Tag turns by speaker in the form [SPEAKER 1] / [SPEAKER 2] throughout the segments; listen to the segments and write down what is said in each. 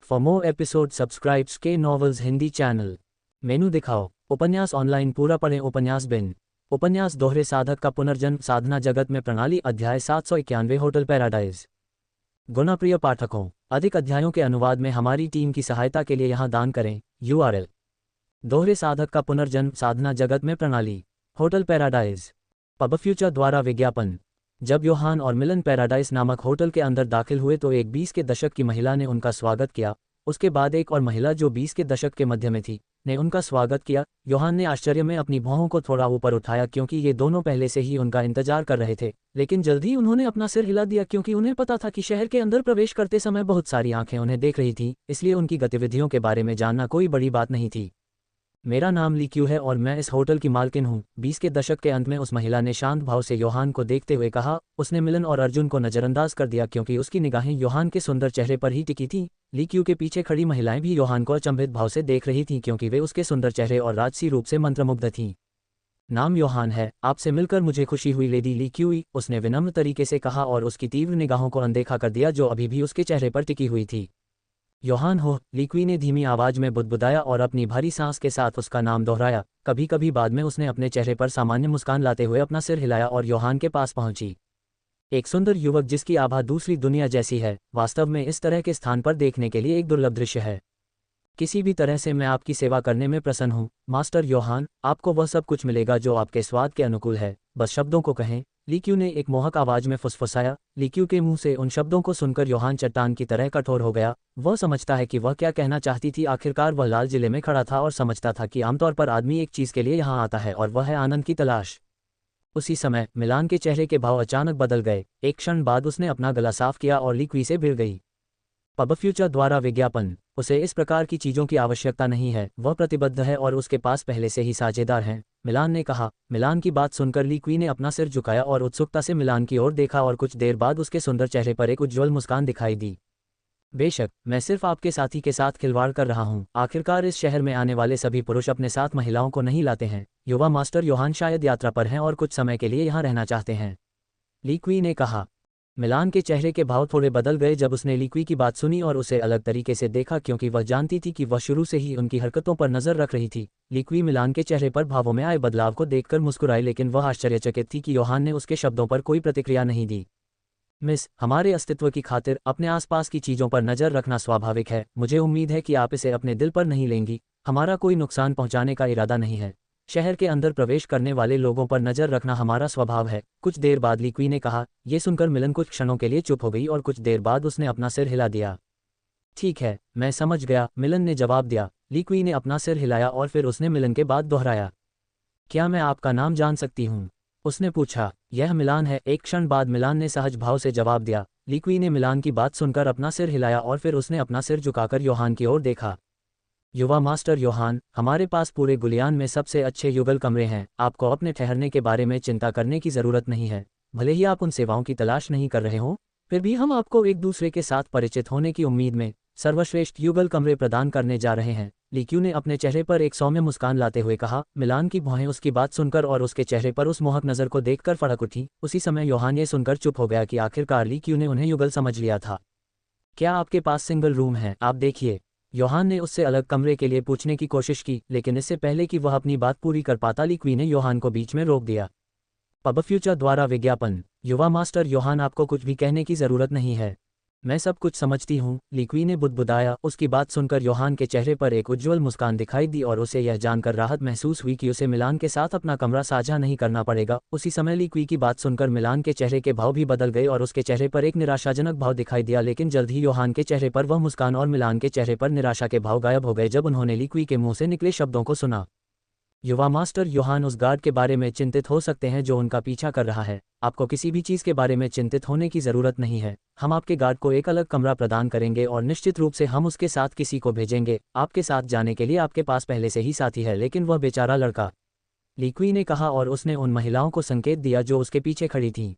[SPEAKER 1] For more episode subscribes के novels Hindi channel. मेनू दिखाओ। उपन्यास ऑनलाइन पूरा पढ़ें। उपन्यास बिन। उपन्यास दोहरे साधक का पुनर्जन्म साधना जगत में प्रणाली अध्याय 791 होटल पैराडाइज। गुणप्रिय पाठकों, अधिक अध्यायों के अनुवाद में हमारी टीम की सहायता के लिए यहाँ दान करें। URL: दोहरे साधक का पुनर्जन्म साधना जगत में प्रणाली होटल पैराडाइज। पब फ्यूचर द्वारा विज्ञापन। जब योहान और मिलन पैराडाइज नामक होटल के अंदर दाखिल हुए तो एक 20 के दशक की महिला ने उनका स्वागत किया। उसके बाद एक और महिला जो 20 के दशक के मध्य में थी ने उनका स्वागत किया। योहान ने आश्चर्य में अपनी भौहों को थोड़ा ऊपर उठाया क्योंकि ये दोनों पहले से ही उनका इंतजार कर रहे थे, लेकिन जल्द ही उन्होंने अपना सिर हिला दिया क्योंकि उन्हें पता था कि शहर के अंदर प्रवेश करते समय बहुत सारी आंखें उन्हें देख रही थीं, इसलिए उनकी गतिविधियों के बारे में जानना कोई बड़ी बात नहीं थी। मेरा नाम ली क्यू है और मैं इस होटल की मालकिन हूँ। 20 के दशक के अंत में उस महिला ने शांत भाव से योहान को देखते हुए कहा। उसने मिलन और अर्जुन को नज़रअंदाज कर दिया क्योंकि उसकी निगाहें योहान के सुंदर चेहरे पर ही टिकी थीं। ली क्यू के पीछे खड़ी महिलाएं भी योहान को अचंभित भाव से देख रही थीं क्योंकि वे उसके सुंदर चेहरे और राजसी रूप से मंत्रमुग्ध थीं। नाम योहान है। आपसे मिलकर मुझे खुशी हुई लेडी ली क्यू, उसने विनम्र तरीके से कहा और उसकी तीव्र निगाहों को अनदेखा कर दिया जो अभी भी उसके चेहरे पर टिकी हुई थी। योहान हो, ली क्यू ने धीमी आवाज में बुदबुदाया और अपनी भारी सांस के साथ उसका नाम दोहराया। कभी कभी बाद में उसने अपने चेहरे पर सामान्य मुस्कान लाते हुए अपना सिर हिलाया और योहान के पास पहुंची। एक सुंदर युवक जिसकी आभा दूसरी दुनिया जैसी है, वास्तव में इस तरह के स्थान पर देखने के लिए एक दुर्लभ दृश्य है। किसी भी तरह से मैं आपकी सेवा करने में प्रसन्न हूँ मास्टर योहान। आपको वह सब कुछ मिलेगा जो आपके स्वाद के अनुकूल है, बस शब्दों को कहें। ली क्यू ने एक मोहक आवाज में फुसफुसाया। ली क्यू के मुंह से उन शब्दों को सुनकर योहान चट्टान की तरह कठोर हो गया। वह समझता है कि वह क्या कहना चाहती थी। आखिरकार वह लाल जिले में खड़ा था और समझता था कि आमतौर पर आदमी एक चीज के लिए यहाँ आता है और वह है आनंद की तलाश। उसी समय मिलान के चेहरे के भाव अचानक बदल गए। एक क्षण बाद उसने अपना गला साफ किया और ली क्यू से भिड़ गई। पब फ्यूचर द्वारा विज्ञापन। उसे इस प्रकार की चीजों की आवश्यकता नहीं है, वह प्रतिबद्ध है और उसके पास पहले से ही साझेदार हैं, मिलान ने कहा। मिलान की बात सुनकर ली क्वी ने अपना सिर झुकाया और उत्सुकता से मिलान की ओर देखा और कुछ देर बाद उसके सुंदर चेहरे पर एक उज्ज्वल मुस्कान दिखाई दी। बेशक, मैं सिर्फ आपके साथी के साथ खिलवाड़ कर रहा हूँ। आखिरकार इस शहर में आने वाले सभी पुरुष अपने साथ महिलाओं को नहीं लाते हैं। युवा मास्टर योहान शायद यात्रा पर हैं और कुछ समय के लिए यहाँ रहना चाहते हैं, ली क्वी ने कहा। मिलान के चेहरे के भाव थोड़े बदल गए जब उसने ली क्वी की बात सुनी और उसे अलग तरीके से देखा क्योंकि वह जानती थी कि वह शुरू से ही उनकी हरकतों पर नजर रख रही थी। ली क्वी मिलान के चेहरे पर भावों में आए बदलाव को देखकर मुस्कुराई, लेकिन वह आश्चर्यचकित थी कि योहान ने उसके शब्दों पर कोई प्रतिक्रिया नहीं दी। मिस, हमारे अस्तित्व की खातिर अपने आसपास की चीजों पर नजर रखना स्वाभाविक है। मुझे उम्मीद है कि आप इसे अपने दिल पर नहीं लेंगी। हमारा कोई नुकसान पहुंचाने का इरादा नहीं है। शहर के अंदर प्रवेश करने वाले लोगों पर नजर रखना हमारा स्वभाव है। कुछ देर बाद ली क्वी ने कहा। यह सुनकर मिलन कुछ क्षणों के लिए चुप हो गई और कुछ देर बाद उसने अपना सिर हिला दिया। ठीक है, मैं समझ गया, मिलन ने जवाब दिया। ली क्वी ने अपना सिर हिलाया और फिर उसने मिलन के बाद दोहराया। क्या मैं आपका नाम जान सकती हूँ? उसने पूछा। यह मिलान है, एक क्षण बाद मिलान ने सहज भाव से जवाब दिया। ली क्वी ने मिलान की बात सुनकर अपना सिर हिलाया और फिर उसने अपना सिर झुकाकर योहान की ओर देखा। युवा मास्टर योहान, हमारे पास पूरे गुलियान में सबसे अच्छे युगल कमरे हैं। आपको अपने ठहरने के बारे में चिंता करने की ज़रूरत नहीं है। भले ही आप उन सेवाओं की तलाश नहीं कर रहे हों, फिर भी हम आपको एक दूसरे के साथ परिचित होने की उम्मीद में सर्वश्रेष्ठ युगल कमरे प्रदान करने जा रहे हैं, ली क्यू ने अपने चेहरे पर एक सौम्य मुस्कान लाते हुए कहा। मिलान की भौहें उसकी बात सुनकर और उसके चेहरे पर उस मोहक नज़र को देखकर फड़क उठी। उसी समय योहान ये सुनकर चुप हो गया कि आखिरकार ली क्यू ने उन्हें युगल समझ लिया था। क्या आपके पास सिंगल रूम है? आप देखिए। योहान ने उससे अलग कमरे के लिए पूछने की कोशिश की, लेकिन इससे पहले कि वह अपनी बात पूरी कर पाता ली क्वी ने योहान को बीच में रोक दिया। पब फ्यूचर द्वारा विज्ञापन। युवा मास्टर योहान, आपको कुछ भी कहने की ज़रूरत नहीं है। मैं सब कुछ समझती हूँ, ली क्वी ने बुदबुदाया। उसकी बात सुनकर योहान के चेहरे पर एक उज्ज्वल मुस्कान दिखाई दी और उसे यह जानकर राहत महसूस हुई कि उसे मिलान के साथ अपना कमरा साझा नहीं करना पड़ेगा। उसी समय ली क्वी की बात सुनकर मिलान के चेहरे के भाव भी बदल गए और उसके चेहरे पर एक निराशाजनक भाव दिखाई दिया, लेकिन जल्द ही योहान के चेहरे पर वह मुस्कान और मिलान के चेहरे पर निराशा के भाव गायब हो गए जब उन्होंने ली क्वी के मुंह से निकले शब्दों को सुना। युवा मास्टर योहान उस गार्ड के बारे में चिंतित हो सकते हैं जो उनका पीछा कर रहा है। आपको किसी भी चीज़ के बारे में चिंतित होने की ज़रूरत नहीं है। हम आपके गार्ड को एक अलग कमरा प्रदान करेंगे और निश्चित रूप से हम उसके साथ किसी को भेजेंगे। आपके साथ जाने के लिए आपके पास पहले से ही साथी है, लेकिन वह बेचारा लड़का, ली क्वी ने कहा और उसने उन महिलाओं को संकेत दिया जो उसके पीछे खड़ी थीं।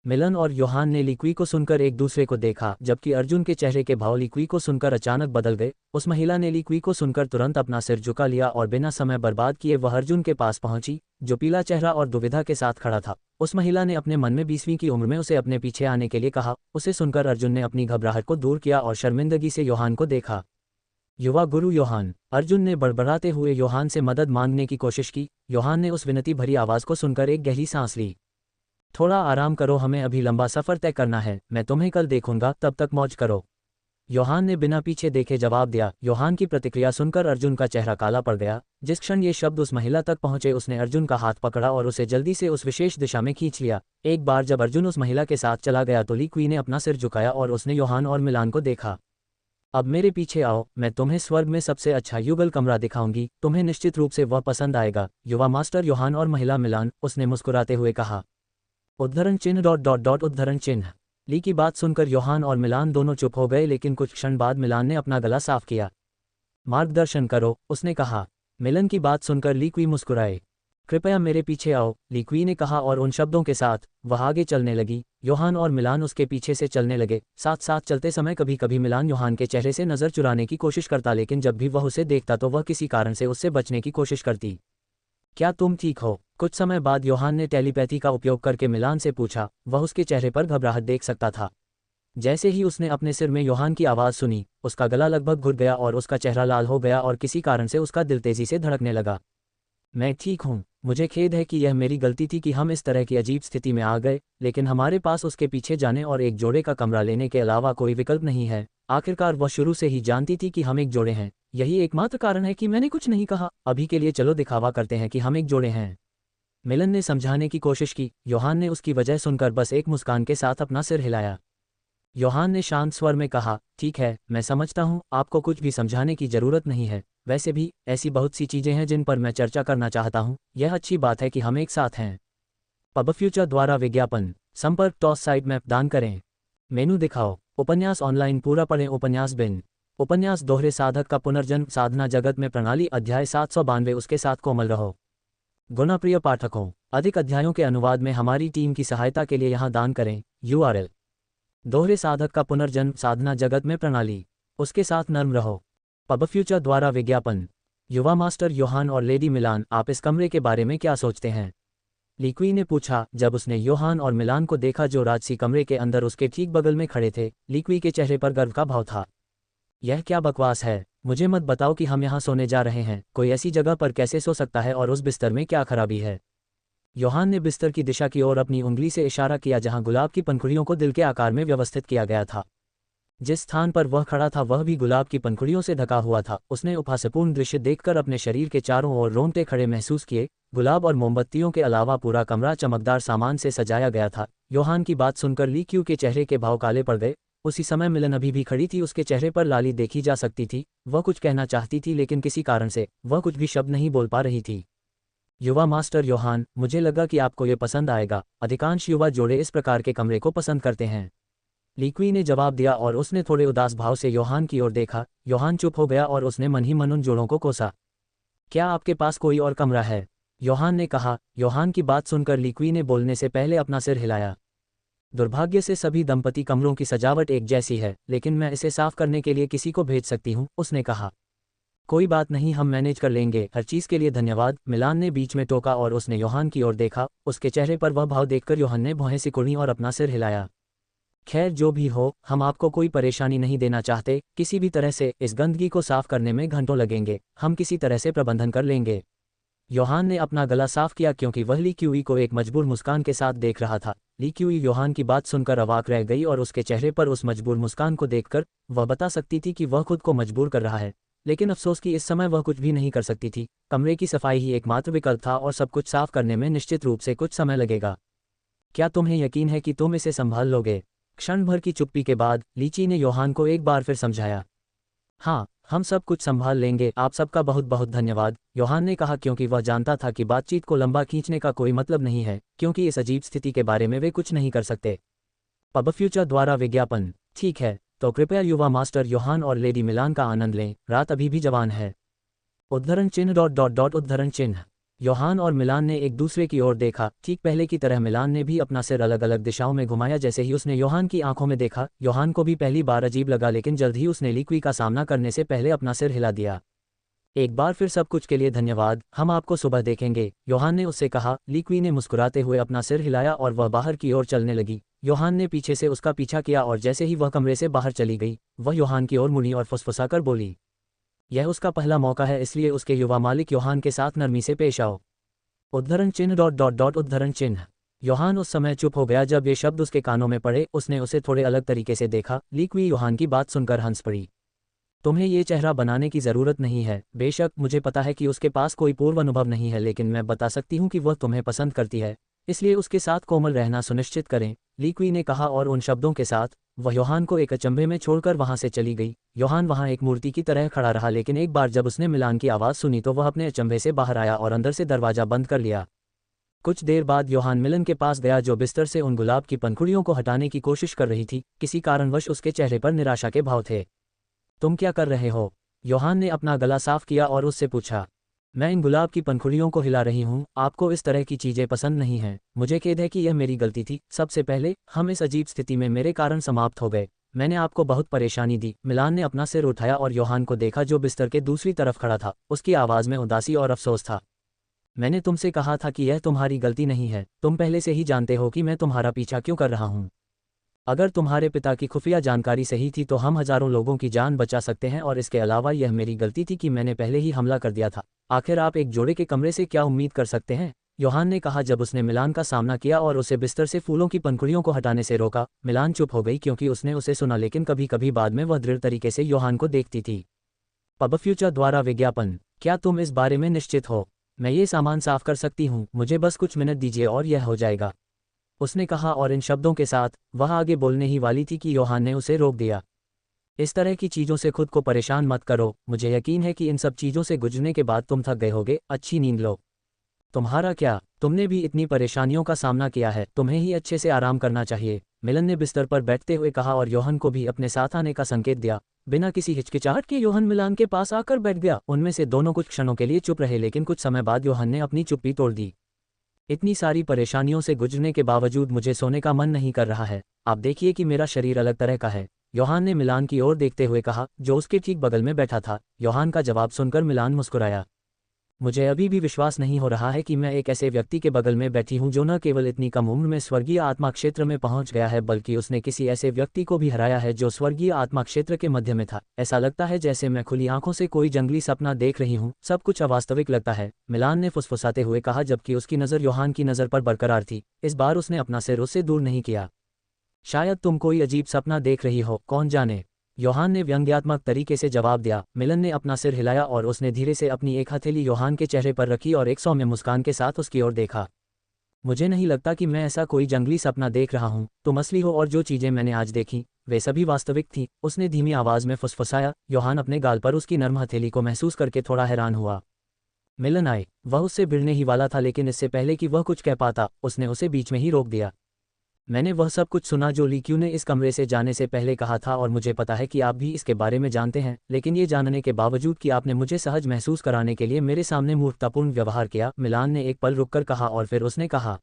[SPEAKER 1] मिलन और योहान ने लिक्वी को सुनकर एक दूसरे को देखा, जबकि अर्जुन के चेहरे के भाव लिक्वी को सुनकर अचानक बदल गए। उस महिला ने लिक्वी को सुनकर तुरंत अपना सिर झुका लिया और बिना समय बर्बाद किए वह अर्जुन के पास पहुंची, जो पीला चेहरा और दुविधा के साथ खड़ा था। उस महिला ने अपने मन में 20वीं की उम्र में उसे अपने पीछे आने के लिए कहा। उसे सुनकर अर्जुन ने अपनी घबराहट को दूर किया और शर्मिंदगी से योहान को देखा। युवा गुरु योहान। अर्जुन ने बड़बड़ाते हुए योहान से मदद मांगने की कोशिश की। योहान ने उस विनती भरी आवाज़ को सुनकर एक गहरी सांस ली। थोड़ा आराम करो, हमें अभी लंबा सफ़र तय करना है, मैं तुम्हें कल देखूंगा, तब तक मौज करो। योहान ने बिना पीछे देखे जवाब दिया। योहान की प्रतिक्रिया सुनकर अर्जुन का चेहरा काला पड़ गया। जिस क्षण ये शब्द उस महिला तक पहुंचे उसने अर्जुन का हाथ पकड़ा और उसे जल्दी से उस विशेष दिशा में खींच लिया। एक बार जब अर्जुन उस महिला के साथ चला गया तो लिक्वी ने अपना सिर झुकाया और उसने योहान और मिलान को देखा। अब मेरे पीछे आओ, मैं तुम्हें स्वर्ग में सबसे अच्छा युगल कमरा दिखाऊंगी, तुम्हें निश्चित रूप से वह पसंद आएगा। युवा मास्टर योहान और महिला मिलान, उसने मुस्कुराते हुए कहा। उद्धरण चिन्ह। ली की बात सुनकर योहान और मिलान दोनों चुप हो गए, लेकिन कुछ क्षण बाद मिलान ने अपना गला साफ किया। मार्गदर्शन करो, उसने कहा। मिलन की बात सुनकर लिक्वी मुस्कुराए। कृपया मेरे पीछे आओ, लिक्वी ने कहा और उन शब्दों के साथ वह आगे चलने लगी। योहान और मिलान उसके पीछे से चलने लगे। साथ साथ चलते समय कभी कभी मिलान योहान के चेहरे से नज़र चुराने की कोशिश करता, लेकिन जब भी वह उसे देखता तो वह किसी कारण से उससे बचने की कोशिश करती। क्या तुम ठीक हो? कुछ समय बाद योहान ने टेलीपैथी का उपयोग करके मिलान से पूछा। वह उसके चेहरे पर घबराहट देख सकता था। जैसे ही उसने अपने सिर में योहान की आवाज़ सुनी, उसका गला लगभग घुट गया और उसका चेहरा लाल हो गया और किसी कारण से उसका दिल तेजी से धड़कने लगा। मैं ठीक हूँ, मुझे खेद है कि यह मेरी गलती थी कि हम इस तरह की अजीब स्थिति में आ गए, लेकिन हमारे पास उसके पीछे जाने और एक जोड़े का कमरा लेने के अलावा कोई विकल्प नहीं है। आखिरकार वह शुरू से ही जानती थी कि हम एक जोड़े हैं। यही एकमात्र कारण है कि मैंने कुछ नहीं कहा। अभी के लिए चलो दिखावा करते हैं कि हम एक जोड़े हैं। मिलन ने समझाने की कोशिश की। योहान ने उसकी वजह सुनकर बस एक मुस्कान के साथ अपना सिर हिलाया। योहान ने शांत स्वर में कहा, ठीक है, मैं समझता हूँ, आपको कुछ भी समझाने की ज़रूरत नहीं है। वैसे भी ऐसी बहुत सी चीज़ें हैं जिन पर मैं चर्चा करना चाहता हूँ। यह अच्छी बात है कि हम एक साथ हैं। पब फ्यूचर द्वारा विज्ञापन। संपर्क टॉस साइट मैप दान करें। मेनू दिखाओ। उपन्यास ऑनलाइन पूरा पढ़ें। उपन्यास बिन। उपन्यास दोहरे साधक का पुनर्जन्म साधना जगत में प्रणाली अध्याय 792। उसके साथ कोमल रहो। गुणप्रिय पाठकों, अधिक अध्यायों के अनुवाद में हमारी टीम की सहायता के लिए यहाँ दान करें। URL: दोहरे साधक का पुनर्जन्म साधना जगत में प्रणाली। उसके साथ नर्म रहो। पब फ्यूचर द्वारा विज्ञापन। युवा मास्टर योहान और लेडी मिलान, आप इस कमरे के बारे में क्या सोचते हैं? लिक्वी ने पूछा जब उसने योहान और मिलान को देखा जो राजसी कमरे के अंदर उसके ठीक बगल में खड़े थे। लिक्वी के चेहरे पर गर्व का भाव था। यह क्या बकवास है? मुझे मत बताओ कि हम यहाँ सोने जा रहे हैं। कोई ऐसी जगह पर कैसे सो सकता है और उस बिस्तर में क्या खराबी है? योहान ने बिस्तर की दिशा की ओर अपनी उंगली से इशारा किया जहाँ गुलाब की पंखुड़ियों को दिल के आकार में व्यवस्थित किया गया था। जिस स्थान पर वह खड़ा था वह भी गुलाब की पंखुड़ियों से ढका हुआ था। उसने उपहासपूर्ण दृश्य देखकर अपने शरीर के चारों ओर रोंगटे खड़े महसूस किए। गुलाब और मोमबत्तियों के अलावा पूरा कमरा चमकदार सामान से सजाया गया था। योहान की बात सुनकर लिक्यू के चेहरे के भाव काले पड़ गए। उसी समय मिलन अभी भी खड़ी थी। उसके चेहरे पर लाली देखी जा सकती थी। वह कुछ कहना चाहती थी, लेकिन किसी कारण से वह कुछ भी शब्द नहीं बोल पा रही थी। युवा मास्टर योहान, मुझे लगा कि आपको ये पसंद आएगा। अधिकांश युवा जोड़े इस प्रकार के कमरे को पसंद करते हैं। लिक्वी ने जवाब दिया और उसने थोड़े उदास भाव से योहान की ओर देखा। योहान चुप हो गया और उसने मन ही मन उन जोड़ों को कोसा। क्या आपके पास कोई और कमरा है? योहान ने कहा। योहान की बात सुनकर लिक्वी ने बोलने से पहले अपना सिर हिलाया। दुर्भाग्य से सभी दंपति कमरों की सजावट एक जैसी है, लेकिन मैं इसे साफ करने के लिए किसी को भेज सकती हूँ, उसने कहा। कोई बात नहीं, हम मैनेज कर लेंगे। हर चीज़ के लिए धन्यवाद, मिलान ने बीच में टोका और उसने योहान की ओर देखा। उसके चेहरे पर वह भाव देखकर योहान ने भौहें सिकुड़ी और अपना सिर हिलाया। खैर जो भी हो, हम आपको कोई परेशानी नहीं देना चाहते। किसी भी तरह से इस गंदगी को साफ करने में घंटों लगेंगे। हम किसी तरह से प्रबंधन कर लेंगे। योहान ने अपना गला साफ किया क्योंकि वह लिक्यूई को एक मजबूर मुस्कान के साथ देख रहा था। लिक्यूई योहान की बात सुनकर अवाक रह गई और उसके चेहरे पर उस मजबूर मुस्कान को देखकर वह बता सकती थी कि वह खुद को मजबूर कर रहा है, लेकिन अफसोस कि इस समय वह कुछ भी नहीं कर सकती थी। कमरे की सफाई ही एकमात्र विकल्प था और सब कुछ साफ करने में निश्चित रूप से कुछ समय लगेगा। क्या तुम्हें यकीन है कि तुम इसे संभाल लोगे? क्षण भर की चुप्पी के बाद लीची ने योहान को एक बार फिर समझाया। हाँ, हम सब कुछ संभाल लेंगे। आप सबका बहुत बहुत धन्यवाद, योहान ने कहा, क्योंकि वह जानता था कि बातचीत को लंबा खींचने का कोई मतलब नहीं है, क्योंकि इस अजीब स्थिति के बारे में वे कुछ नहीं कर सकते। पब फ्यूचर द्वारा विज्ञापन। ठीक है, तो कृपया युवा मास्टर योहान और लेडी मिलान का आनंद लें। रात अभी भी जवान है। उद्धरण चिन्ह। योहान और मिलान ने एक दूसरे की ओर देखा। ठीक पहले की तरह मिलान ने भी अपना सिर अलग अलग दिशाओं में घुमाया। जैसे ही उसने योहान की आंखों में देखा, योहान को भी पहली बार अजीब लगा, लेकिन जल्द ही उसने लिक्वी का सामना करने से पहले अपना सिर हिला दिया। एक बार फिर सब कुछ के लिए धन्यवाद, हम आपको सुबह देखेंगे, योहान ने उससे कहा। लिक्वी ने मुस्कुराते हुए अपना सिर हिलाया और वह बाहर की ओर चलने लगी। योहान ने पीछे से उसका पीछा किया और जैसे ही वह कमरे से बाहर चली गई, वह योहान की ओर मुड़ी और फुसफुसाकर बोली, यह उसका पहला मौका है, इसलिए उसके युवा मालिक योहान के साथ नरमी से पेश आओ। उद्धरण चिन्ह उद्धरण चिन्ह। योहान उस समय चुप हो गया जब ये शब्द उसके कानों में पड़े। उसने उसे थोड़े अलग तरीके से देखा। लिक्वी योहान की बात सुनकर हंस पड़ी। तुम्हें ये चेहरा बनाने की ज़रूरत नहीं है। बेशक मुझे पता है कि उसके पास कोई पूर्व अनुभव नहीं है, लेकिन मैं बता सकती हूँ कि वह तुम्हें पसंद करती है, इसलिए उसके साथ कोमल रहना सुनिश्चित करें, लिक्वी ने कहा। और उन शब्दों के साथ वह योहान को एक अचंभे में छोड़कर वहां से चली गई। योहान वहां एक मूर्ति की तरह खड़ा रहा, लेकिन एक बार जब उसने मिलान की आवाज़ सुनी तो वह अपने अचंभे से बाहर आया और अंदर से दरवाज़ा बंद कर लिया। कुछ देर बाद योहान मिलन के पास गया, जो बिस्तर से उन गुलाब की पंखुड़ियों को हटाने की कोशिश कर रही थी। किसी कारणवश उसके चेहरे पर निराशा के भाव थे। तुम क्या कर रहे हो? योहान ने अपना गला साफ किया और उससे पूछा। मैं इन गुलाब की पंखुड़ियों को हिला रही हूँ। आपको इस तरह की चीज़ें पसंद नहीं हैं। मुझे खेद है कि यह मेरी गलती थी। सबसे पहले हम इस अजीब स्थिति में मेरे कारण समाप्त हो गए। मैंने आपको बहुत परेशानी दी। मिलान ने अपना सिर उठाया और योहान को देखा, जो बिस्तर के दूसरी तरफ खड़ा था। उसकी आवाज़ में उदासी और अफसोस था। मैंने तुमसे कहा था कि यह तुम्हारी गलती नहीं है। तुम पहले से ही जानते हो कि मैं तुम्हारा पीछा क्यों कर रहा हूँ। अगर तुम्हारे पिता की खुफिया जानकारी सही थी तो हम हजारों लोगों की जान बचा सकते हैं, और इसके अलावा यह मेरी गलती थी कि मैंने पहले ही हमला कर दिया था। आखिर आप एक जोड़े के कमरे से क्या उम्मीद कर सकते हैं? योहान ने कहा जब उसने मिलान का सामना किया और उसे बिस्तर से फूलों की पंखुड़ियों को हटाने से रोका। मिलान चुप हो गई क्योंकि उसने उसे सुना, लेकिन कभी कभी बाद में वह दृढ़ तरीके से योहान को देखती थी। पब फ्यूचर द्वारा विज्ञापन। क्या तुम इस बारे में निश्चित हो? मैं ये सामान साफ कर सकती हूँ, मुझे बस कुछ मिनट दीजिए और यह हो जाएगा, उसने कहा। और इन शब्दों के साथ वह आगे बोलने ही वाली थी कि योहान ने उसे रोक दिया। इस तरह की चीज़ों से खुद को परेशान मत करो। मुझे यकीन है कि इन सब चीज़ों से गुजरने के बाद तुम थक गए होगे। अच्छी नींद लो। तुम्हारा क्या? तुमने भी इतनी परेशानियों का सामना किया है, तुम्हें ही अच्छे से आराम करना चाहिए, मिलन ने बिस्तर पर बैठते हुए कहा और योहान को भी अपने साथ आने का संकेत दिया। बिना किसी हिचकिचाहट के योहान मिलान के पास आकर बैठ गया। उनमें से दोनों कुछ क्षणों के लिए चुप रहे, लेकिन कुछ समय बाद योहान ने अपनी चुप्पी तोड़ दी। इतनी सारी परेशानियों से गुजरने के बावजूद मुझे सोने का मन नहीं कर रहा है। आप देखिए कि मेरा शरीर अलग तरह का है, योहान ने मिलान की ओर देखते हुए कहा, जो उसके ठीक बगल में बैठा था। योहान का जवाब सुनकर मिलान मुस्कुराया। मुझे अभी भी विश्वास नहीं हो रहा है कि मैं एक ऐसे व्यक्ति के बगल में बैठी हूं जो न केवल इतनी कम उम्र में स्वर्गीय आत्मा क्षेत्र में पहुंच गया है, बल्कि उसने किसी ऐसे व्यक्ति को भी हराया है जो स्वर्गीय आत्मा क्षेत्र के मध्य में था। ऐसा लगता है जैसे मैं खुली आंखों से कोई जंगली सपना देख रही हूं। सब कुछ अवास्तविक लगता है, मिलान ने फुसफुसाते हुए कहा, जबकि उसकी नज़र योहान की नज़र पर बरकरार थी। इस बार उसने अपना सिर उससे दूर नहीं किया। शायद तुम कोई अजीब सपना देख रही हो, कौन जाने, योहान ने व्यंग्यात्मक तरीके से जवाब दिया। मिलन ने अपना सिर हिलाया और उसने धीरे से अपनी एक हथेली योहान के चेहरे पर रखी और एक सौम्य मुस्कान के साथ उसकी ओर देखा। मुझे नहीं लगता कि मैं ऐसा कोई जंगली सपना देख रहा हूँ। तुम असली हो और जो चीज़ें मैंने आज देखी वे सभी वास्तविक थीं, उसने धीमी आवाज़ में फुसफुसाया। योहान अपने गाल पर उसकी नर्म हथेली को महसूस करके थोड़ा हैरान हुआ। मिलन आए। वह उससे भिड़ने ही वाला था, लेकिन इससे पहले कि वह कुछ कह पाता, उसने उसे बीच में ही रोक दिया। मैंने वह सब कुछ सुना जो ली क्यू ने इस कमरे से जाने से पहले कहा था, और मुझे पता है कि आप भी इसके बारे में जानते हैं, लेकिन ये जानने के बावजूद कि आपने मुझे सहज महसूस कराने के लिए मेरे सामने मूर्खतापूर्ण व्यवहार किया। मिलान ने एक पल रुककर कहा और फिर उसने कहा,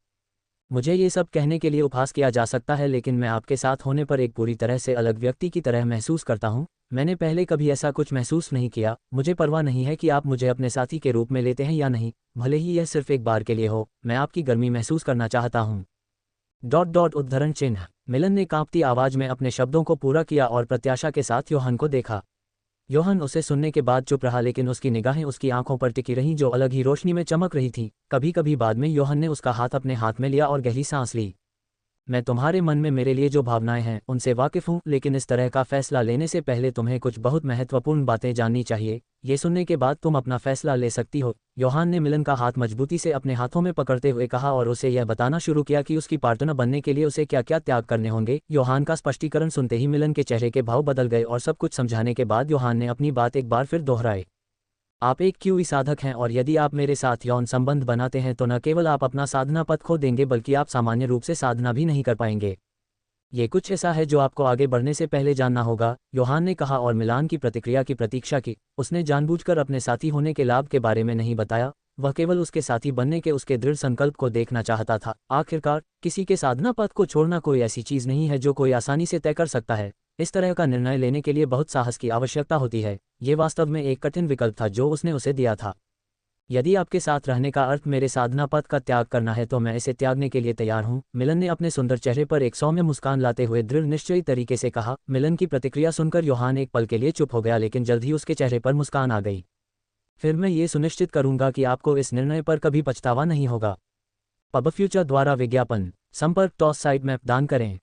[SPEAKER 1] मुझे ये सब कहने के लिए उपहास किया जा सकता है, लेकिन मैं आपके साथ होने पर एक पूरी तरह से अलग व्यक्ति की तरह महसूस करता हूँ। मैंने पहले कभी ऐसा कुछ महसूस नहीं किया। मुझे परवाह नहीं है कि आप मुझे अपने साथी के रूप में लेते हैं या नहीं, भले ही यह सिर्फ एक बार के लिए हो। मैं आपकी गर्मी महसूस करना चाहता हूँ। उद्धरण चिन्ह। मिलन ने कांपती आवाज में अपने शब्दों को पूरा किया और प्रत्याशा के साथ योहान को देखा। योहान उसे सुनने के बाद चुप रहा, लेकिन उसकी निगाहें उसकी आंखों पर टिकी रहीं, जो अलग ही रोशनी में चमक रही थीं। कभी कभी बाद में योहान ने उसका हाथ अपने हाथ में लिया और गहरी सांस ली। मैं तुम्हारे मन में मेरे लिए जो भावनाएं हैं उनसे वाकिफ हूँ, लेकिन इस तरह का फैसला लेने से पहले तुम्हें कुछ बहुत महत्वपूर्ण बातें जाननी चाहिए। ये सुनने के बाद तुम अपना फैसला ले सकती हो। योहान ने मिलन का हाथ मजबूती से अपने हाथों में पकड़ते हुए कहा और उसे यह बताना शुरू किया कि उसकी पार्टनर बनने के लिए उसे क्या क्या त्याग करने होंगे। योहान का स्पष्टीकरण सुनते ही मिलन के चेहरे के भाव बदल गए, और सब कुछ समझाने के बाद योहान ने अपनी बात एक बार फिर दोहराई। आप एक क्यूई साधक हैं, और यदि आप मेरे साथ यौन संबंध बनाते हैं तो न केवल आप अपना साधना पथ खो देंगे, बल्कि आप सामान्य रूप से साधना भी नहीं कर पाएंगे। ये कुछ ऐसा है जो आपको आगे बढ़ने से पहले जानना होगा, योहान ने कहा और मिलान की प्रतिक्रिया की प्रतीक्षा की। उसने जानबूझकर अपने साथी होने के लाभ के बारे में नहीं बताया। वह केवल उसके साथी बनने के उसके दृढ़ संकल्प को देखना चाहता था। आखिरकार किसी के साधना पथ को छोड़ना कोई ऐसी चीज नहीं है जो कोई आसानी से तय कर सकता है। इस तरह का निर्णय लेने के लिए बहुत साहस की आवश्यकता होती है। ये वास्तव में एक कठिन विकल्प था जो उसने उसे दिया था। यदि आपके साथ रहने का अर्थ मेरे साधना पथ का त्याग करना है तो मैं इसे त्यागने के लिए तैयार हूँ, मिलन ने अपने सुंदर चेहरे पर एक सौम्य मुस्कान लाते हुए दृढ़ निश्चयी तरीके से कहा। मिलन की प्रतिक्रिया सुनकर योहान एक पल के लिए चुप हो गया, लेकिन जल्द ही उसके चेहरे पर मुस्कान आ गई। फिर मैं ये सुनिश्चित करूंगा कि आपको इस निर्णय पर कभी पछतावा नहीं होगा। पब फ्यूचर द्वारा विज्ञापन। संपर्क टॉस साइट मैप दान करें।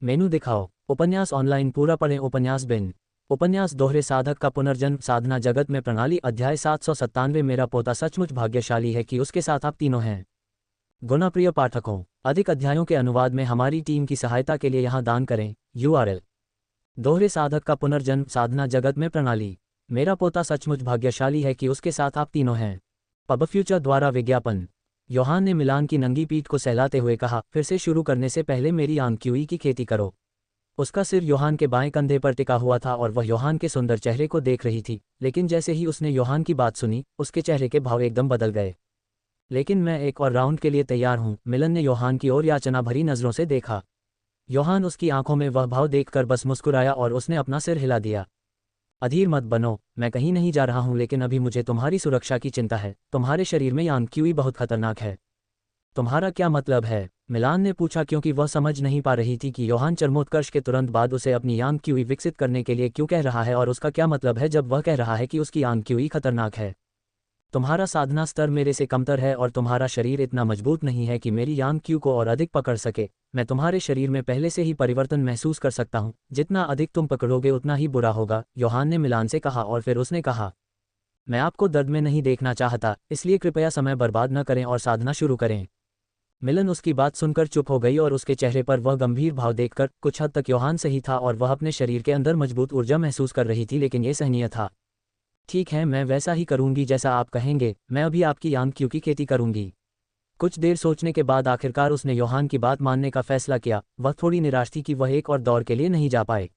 [SPEAKER 1] मेनू दिखाओ। उपन्यास ऑनलाइन पूरा पढ़ें। उपन्यास बिन। उपन्यास दोहरे साधक का पुनर्जन्म। साधना जगत में प्रणाली। अध्याय 797। मेरा पोता सचमुच भाग्यशाली है कि उसके साथ आप तीनों हैं। गुणप्रिय पाठकों, अधिक अध्यायों के अनुवाद में हमारी टीम की सहायता के लिए यहाँ दान करें। URL: दोहरे साधक का पुनर्जन्म। साधना जगत में प्रणाली। मेरा पोता सचमुच भाग्यशाली है कि उसके साथ आप तीनों हैं। पब फ्यूचर द्वारा विज्ञापन। योहान ने मिलान की नंगी पीठ को सहलाते हुए कहा, फिर से शुरू करने से पहले मेरी आंक्यूई की खेती करो। उसका सिर योहान के बाएं कंधे पर टिका हुआ था और वह योहान के सुंदर चेहरे को देख रही थी, लेकिन जैसे ही उसने योहान की बात सुनी, उसके चेहरे के भाव एकदम बदल गए। लेकिन मैं एक और राउंड के लिए तैयार हूँ। मिलन ने योहान की ओर याचना भरी नजरों से देखा। योहान उसकी आंखों में वह भाव देखकर बस मुस्कुराया और उसने अपना सिर हिला दिया। अधीर मत बनो, मैं कहीं नहीं जा रहा हूँ, लेकिन अभी मुझे तुम्हारी सुरक्षा की चिंता है। तुम्हारे शरीर में यानक्यूई बहुत खतरनाक है। तुम्हारा क्या मतलब है? मिलान ने पूछा, क्योंकि वह समझ नहीं पा रही थी कि योहान चरमोत्कर्ष के तुरंत बाद उसे अपनी यानक्यूई विकसित करने के लिए क्यों कह रहा है, और उसका क्या मतलब है जब वह कह रहा है कि उसकी यानक्यूई खतरनाक है। तुम्हारा साधना स्तर मेरे से कमतर है और तुम्हारा शरीर इतना मजबूत नहीं है कि मेरी यानक्यू को और अधिक पकड़ सके। मैं तुम्हारे शरीर में पहले से ही परिवर्तन महसूस कर सकता हूँ। जितना अधिक तुम पकड़ोगे उतना ही बुरा होगा, योहान ने मिलान से कहा। और फिर उसने कहा, मैं आपको दर्द में नहीं देखना चाहता, इसलिए कृपया समय बर्बाद न करें और साधना शुरू करें। मिलन उसकी बात सुनकर चुप हो गई और उसके चेहरे पर वह गंभीर भाव देखकर कुछ हद तक योहान सही था और वह अपने शरीर के अंदर मजबूत ऊर्जा महसूस कर रही थी, लेकिन यह सहनीय था। ठीक है, मैं वैसा ही करूंगी जैसा आप कहेंगे। मैं अभी आपकी यानक्यू की खेती करूंगी। कुछ देर सोचने के बाद आखिरकार उसने योहान की बात मानने का फैसला किया। वह थोड़ी निराश थी कि वह एक और दौर के लिए नहीं जा पाए।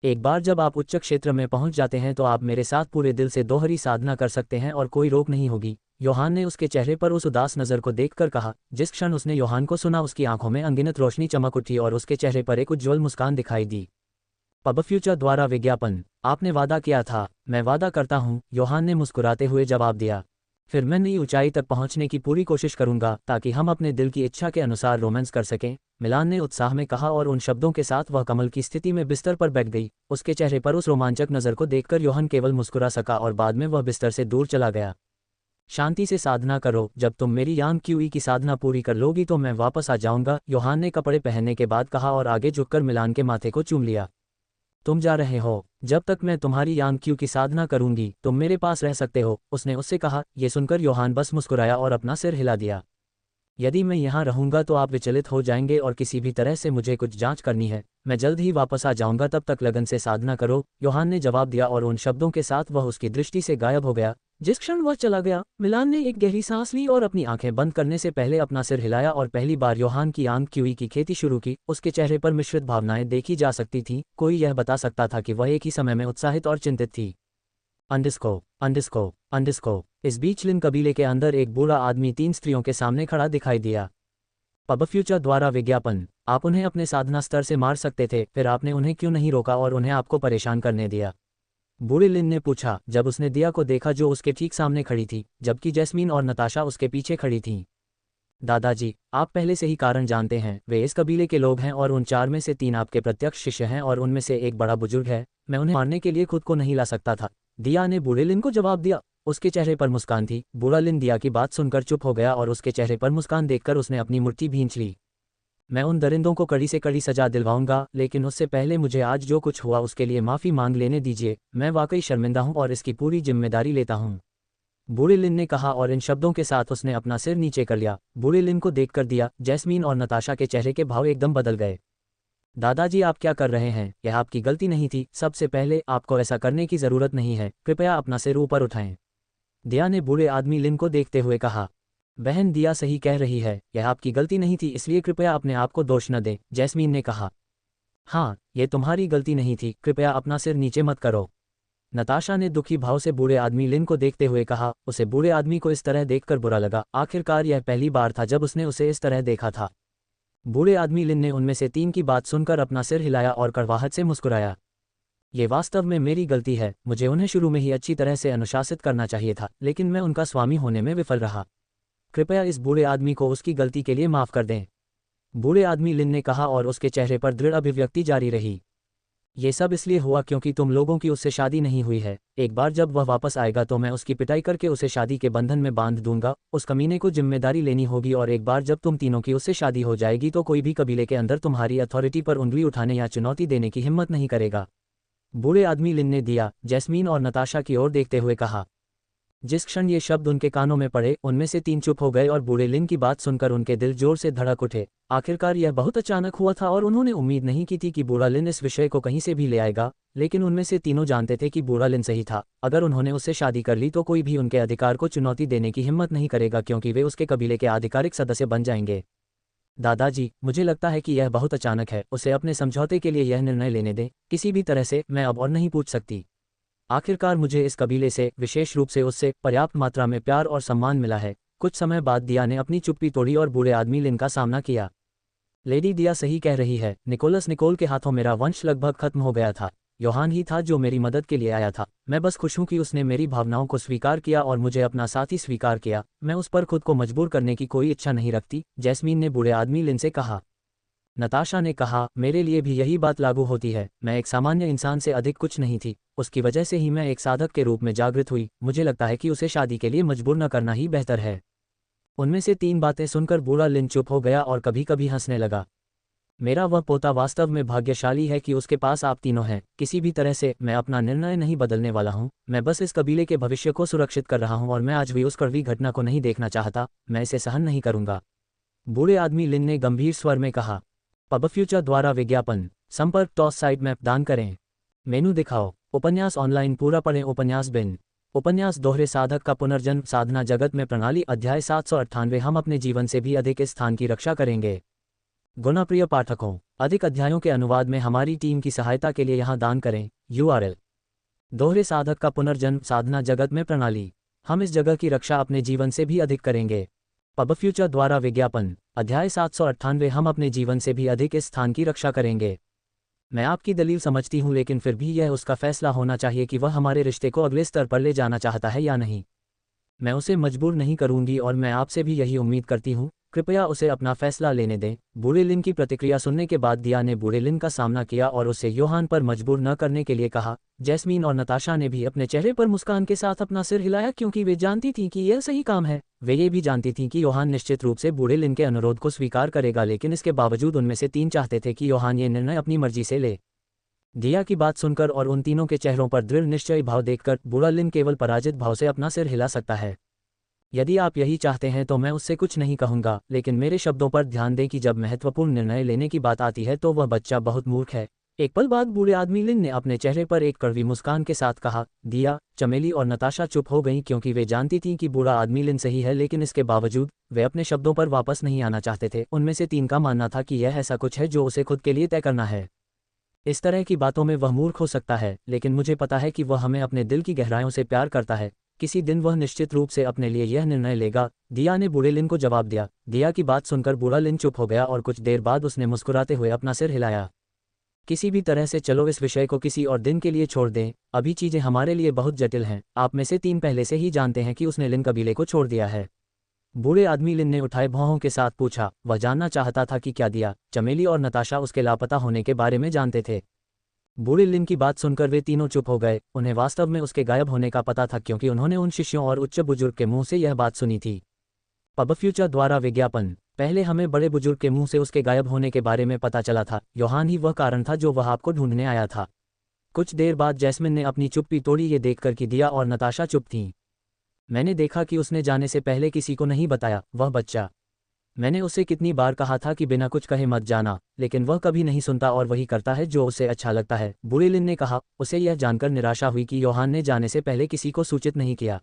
[SPEAKER 1] एक बार जब आप उच्च क्षेत्र में पहुंच जाते हैं तो आप मेरे साथ पूरे दिल से दोहरी साधना कर सकते हैं और कोई रोक नहीं होगी। योहान ने उसके चेहरे पर उस उदास नज़र को देखकर कहा। जिस क्षण उसने योहान को सुना, उसकी आंखों में अनगिनत रोशनी चमक उठी और उसके चेहरे पर एक उज्ज्वल मुस्कान दिखाई दी। पब फ्यूचर द्वारा विज्ञापन। आपने वादा किया था। मैं वादा करता हूँ, योहान ने मुस्कुराते हुए जवाब दिया। फिर मैं नई ऊंचाई तक पहुंचने की पूरी कोशिश करूंगा ताकि हम अपने दिल की इच्छा के अनुसार रोमांस कर सकें, मिलान ने उत्साह में कहा और उन शब्दों के साथ वह कमल की स्थिति में बिस्तर पर बैठ गई। उसके चेहरे पर उस रोमांचक नज़र को देखकर योहान केवल मुस्कुरा सका और बाद में वह बिस्तर से दूर चला गया। शांति से साधना करो। जब तुम मेरी यानक्यूई की साधना पूरी कर लोगी तो मैं वापस आ जाऊंगा, योहान ने कपड़े पहनने के बाद कहा और आगे झुककर मिलान के माथे को चूम लिया। तुम जा रहे हो? जब तक मैं तुम्हारी यानक्यू की साधना करूंगी तुम मेरे पास रह सकते हो, उसने उससे कहा। यह सुनकर योहान बस मुस्कुराया और अपना सिर हिला दिया। यदि मैं यहाँ रहूंगा तो आप विचलित हो जाएंगे और किसी भी तरह से मुझे कुछ जांच करनी है। मैं जल्द ही वापस आ जाऊंगा, तब तक लगन से साधना करो, योहान ने जवाब दिया और उन शब्दों के साथ वह उसकी दृष्टि से गायब हो गया। जिस क्षण वह चला गया, मिलान ने एक गहरी सांस ली और अपनी आंखें बंद करने से पहले अपना सिर हिलाया और पहली बार योहान की यानक्यूई की खेती शुरू की। उसके चेहरे पर मिश्रित भावनाएं देखी जा सकती थीं। कोई यह बता सकता था कि वह एक ही समय में उत्साहित और चिंतित थी। अंडिस्को। इस बीच लिन कबीले के अंदर एक बूढ़ा आदमी 3 स्त्रियों के सामने खड़ा दिखाई दिया। पब फ्यूचर द्वारा विज्ञापन। आप उन्हें अपने साधना स्तर से मार सकते थे, फिर आपने उन्हें क्यों नहीं रोका और उन्हें आपको परेशान करने दिया? बूढ़े लिन ने पूछा जब उसने दिया को देखा जो उसके ठीक सामने खड़ी थी, जबकि जैस्मीन और नताशा उसके पीछे खड़ी थीं। दादाजी, आप पहले से ही कारण जानते हैं। वे इस कबीले के लोग हैं और उन 4 में से 3 आपके प्रत्यक्ष शिष्य हैं और उनमें से एक बड़ा बुजुर्ग है। मैं उन्हें मारने के लिए खुद को नहीं ला सकता था, दिया ने बूढ़े लिन को जवाब दिया। उसके चेहरे पर मुस्कान थी। बूढ़ा लिन दिया की बात सुनकर चुप हो गया और उसके चेहरे पर मुस्कान देखकर उसने अपनी मुट्ठी भींच ली। मैं उन दरिंदों को कड़ी से कड़ी सजा दिलवाऊंगा, लेकिन उससे पहले मुझे आज जो कुछ हुआ उसके लिए माफ़ी मांग लेने दीजिए। मैं वाकई शर्मिंदा हूं और इसकी पूरी जिम्मेदारी लेता हूं, बूढ़े लिन ने कहा और इन शब्दों के साथ उसने अपना सिर नीचे कर लिया। बूढ़े लिन को देखकर दिया, जैस्मीन और नताशा के चेहरे के भाव एकदम बदल गए। दादाजी, आप क्या कर रहे हैं? यह आपकी गलती नहीं थी। सबसे पहले आपको ऐसा करने की ज़रूरत नहीं है। कृपया अपना सिर ऊपर उठाएं, दिया ने बूढ़े आदमी लिन को देखते हुए कहा। बहन, दिया सही कह रही है, यह आपकी गलती नहीं थी, इसलिए कृपया अपने आप को दोष न दें, जैस्मीन ने कहा। हाँ, ये तुम्हारी गलती नहीं थी, कृपया अपना सिर नीचे मत करो। नताशा ने दुखी भाव से बूढ़े आदमी लिन को देखते हुए कहा। उसे बूढ़े आदमी को इस तरह देखकर बुरा लगा। आखिरकार यह पहली बार था जब उसने उसे इस तरह देखा था। बूढ़े आदमी लिन ने उनमें से 3 की बात सुनकर अपना सिर हिलाया और कड़वाहट से मुस्कुराया। ये वास्तव में मेरी गलती है, मुझे उन्हें शुरू में ही अच्छी तरह से अनुशासित करना चाहिए था, लेकिन मैं उनका स्वामी होने में विफल रहा। कृपया इस बूढ़े आदमी को उसकी गलती के लिए माफ़ कर दें। बूढ़े आदमी लिन ने कहा और उसके चेहरे पर दृढ़ अभिव्यक्ति जारी रही। ये सब इसलिए हुआ क्योंकि तुम लोगों की उससे शादी नहीं हुई है। एक बार जब वह वापस आएगा तो मैं उसकी पिटाई करके उसे शादी के बंधन में बांध दूंगा। उस कमीने को जिम्मेदारी लेनी होगी और एक बार जब तुम तीनों की उससे शादी हो जाएगी तो कोई भी कबीले के अंदर तुम्हारी अथॉरिटी पर उंगली उठाने या चुनौती देने की हिम्मत नहीं करेगा। बूढ़े आदमी लिन ने दिया, जैस्मीन और नताशा की ओर देखते हुए कहा। जिस क्षण ये शब्द उनके कानों में पड़े उनमें से 3 चुप हो गए और बूढ़े लिन की बात सुनकर उनके दिल जोर से धड़क उठे। आखिरकार यह बहुत अचानक हुआ था और उन्होंने उम्मीद नहीं की थी कि बूढ़ा लिन इस विषय को कहीं से भी ले आएगा, लेकिन उनमें से तीनों जानते थे कि बूढ़ा लिन सही था। अगर उन्होंने उससे शादी कर ली तो कोई भी उनके अधिकार को चुनौती देने की हिम्मत नहीं करेगा क्योंकि वे उसके कबीले के आधिकारिक सदस्य बन जाएंगे। दादाजी, मुझे लगता है कि यह बहुत अचानक है। उसे अपने समझौते के लिए यह निर्णय लेने दें, किसी भी तरह से मैं अब और नहीं पूछ सकती। आखिरकार मुझे इस कबीले से, विशेष रूप से उससे, पर्याप्त मात्रा में प्यार और सम्मान मिला है। कुछ समय बाद दिया ने अपनी चुप्पी तोड़ी और बूढ़े आदमी लिन का सामना किया। लेडी दिया सही कह रही है। निकोल के हाथों मेरा वंश लगभग खत्म हो गया था। योहान ही था जो मेरी मदद के लिए आया था। मैं बस खुश हूं कि उसने मेरी भावनाओं को स्वीकार किया और मुझे अपना साथी स्वीकार किया। मैं उस पर खुद को मजबूर करने की कोई इच्छा नहीं रखती, जैस्मीन ने बूढ़े आदमी लिन से कहा। नताशा ने कहा, मेरे लिए भी यही बात लागू होती है। मैं एक सामान्य इंसान से अधिक कुछ नहीं थी। उसकी वजह से ही मैं एक साधक के रूप में जागृत हुई। मुझे लगता है कि उसे शादी के लिए मजबूर न करना ही बेहतर है। उनमें से 3 बातें सुनकर बूढ़ा लिन चुप हो गया और कभी कभी हंसने लगा। मेरा वह पोता वास्तव में भाग्यशाली है कि उसके पास आप तीनों हैं। किसी भी तरह से मैं अपना निर्णय नहीं बदलने वाला हूँ। मैं बस इस कबीले के भविष्य को सुरक्षित कर रहा हूँ और मैं आज भी उस कड़वी घटना को नहीं देखना चाहता। मैं इसे सहन नहीं करूँगा। बूढ़े आदमी लिन ने गंभीर स्वर में कहा। पब फ्यूचर द्वारा विज्ञापन। संपर्क टॉस साइड मैप दान करें। मेनू दिखाओ। उपन्यास ऑनलाइन पूरा पढ़ें। उपन्यास बिन। उपन्यास दोहरे साधक का पुनर्जन्म साधना जगत में प्रणाली अध्याय 798। हम अपने जीवन से भी अधिक इस स्थान की रक्षा करेंगे। गुणप्रिय पाठकों, अधिक अध्यायों के अनुवाद में हमारी टीम की सहायता के लिए यहाँ दान करें। URL। दोहरे साधक का पुनर्जन्म साधना जगत में प्रणाली। हम इस जगह की रक्षा अपने जीवन से भी अधिक करेंगे। पब फ्यूचर द्वारा विज्ञापन। अध्याय 798। हम अपने जीवन से भी अधिक इस स्थान की रक्षा करेंगे। मैं आपकी दलील समझती हूँ, लेकिन फिर भी यह उसका फैसला होना चाहिए कि वह हमारे रिश्ते को अगले स्तर पर ले जाना चाहता है या नहीं। मैं उसे मजबूर नहीं करूंगी और मैं आपसे भी यही उम्मीद करती हूँ। कृपया उसे अपना फैसला लेने दें। बूढ़े लिन की प्रतिक्रिया सुनने के बाद दिया ने बूढ़े लिन का सामना किया और उसे योहान पर मजबूर न करने के लिए कहा। जैस्मीन और नताशा ने भी अपने चेहरे पर मुस्कान के साथ अपना सिर हिलाया क्योंकि वे जानती थीं कि यह सही काम है। वे ये भी जानती थीं कि योहान निश्चित रूप से बूढ़े लिन के अनुरोध को स्वीकार करेगा, लेकिन इसके बावजूद उनमें से 3 चाहते थे कि योहान ये निर्णय अपनी मर्जी से ले। दिया की बात सुनकर और उन तीनों के चेहरों पर दृढ़ निश्चय भाव देखकर बूढ़ा लिन केवल पराजित भाव से अपना सिर हिला सकता है। यदि आप यही चाहते हैं तो मैं उससे कुछ नहीं कहूँगा, लेकिन मेरे शब्दों पर ध्यान दें कि जब महत्वपूर्ण निर्णय लेने की बात आती है तो वह बच्चा बहुत मूर्ख है। एक पल बाद बूढ़े आदमी लिन ने अपने चेहरे पर एक कड़वी मुस्कान के साथ कहा। दिया, चमेली और नताशा चुप हो गईं क्योंकि वे जानती थीं कि बूढ़ा आदमी लिन सही है, लेकिन इसके बावजूद वे अपने शब्दों पर वापस नहीं आना चाहते थे। उनमें से 3 का मानना था कि यह ऐसा कुछ है जो उसे खुद के लिए तय करना है। इस तरह की बातों में वह मूर्ख हो सकता है, लेकिन मुझे पता है कि वह हमें अपने दिल की गहराइयों से प्यार करता है। किसी दिन वह निश्चित रूप से अपने लिए यह निर्णय लेगा। दिया ने बूढ़े लिन को जवाब दिया। दिया की बात सुनकर बूढ़ा लिन चुप हो गया और कुछ देर बाद उसने मुस्कुराते हुए अपना सिर हिलाया। किसी भी तरह से चलो इस विषय को किसी और दिन के लिए छोड़ दें। अभी चीजें हमारे लिए बहुत जटिल हैं। आप में से 3 पहले से ही जानते हैं कि उसने लिन कबीले को छोड़ दिया है। बूढ़े आदमी लिन ने उठाए भौहों के साथ पूछा। वह जानना चाहता था कि क्या दिया, चमेली और नताशा उसके लापता होने के बारे में जानते थे। बूढ़े लिन की बात सुनकर वे तीनों चुप हो गए। उन्हें वास्तव में उसके गायब होने का पता था क्योंकि उन्होंने उन शिष्यों और उच्च बुजुर्ग के मुंह से यह बात सुनी थी। पब फ्यूचर द्वारा विज्ञापन। पहले हमें बड़े बुजुर्ग के मुंह से उसके गायब होने के बारे में पता चला था। योहान ही वह कारण था जो वह आपको ढूंढने आया था। कुछ देर बाद जैस्मिन ने अपनी चुप्पी तोड़ी ये देखकर कि दिया और नताशा चुप थीं। मैंने देखा कि उसने जाने से पहले किसी को नहीं बताया। वह बच्चा, मैंने उसे कितनी बार कहा था कि बिना कुछ कहे मत जाना, लेकिन वह कभी नहीं सुनता और वही करता है जो उसे अच्छा लगता है। बूढ़े लिन ने कहा। उसे यह जानकर निराशा हुई कि योहान ने जाने से पहले किसी को सूचित नहीं किया।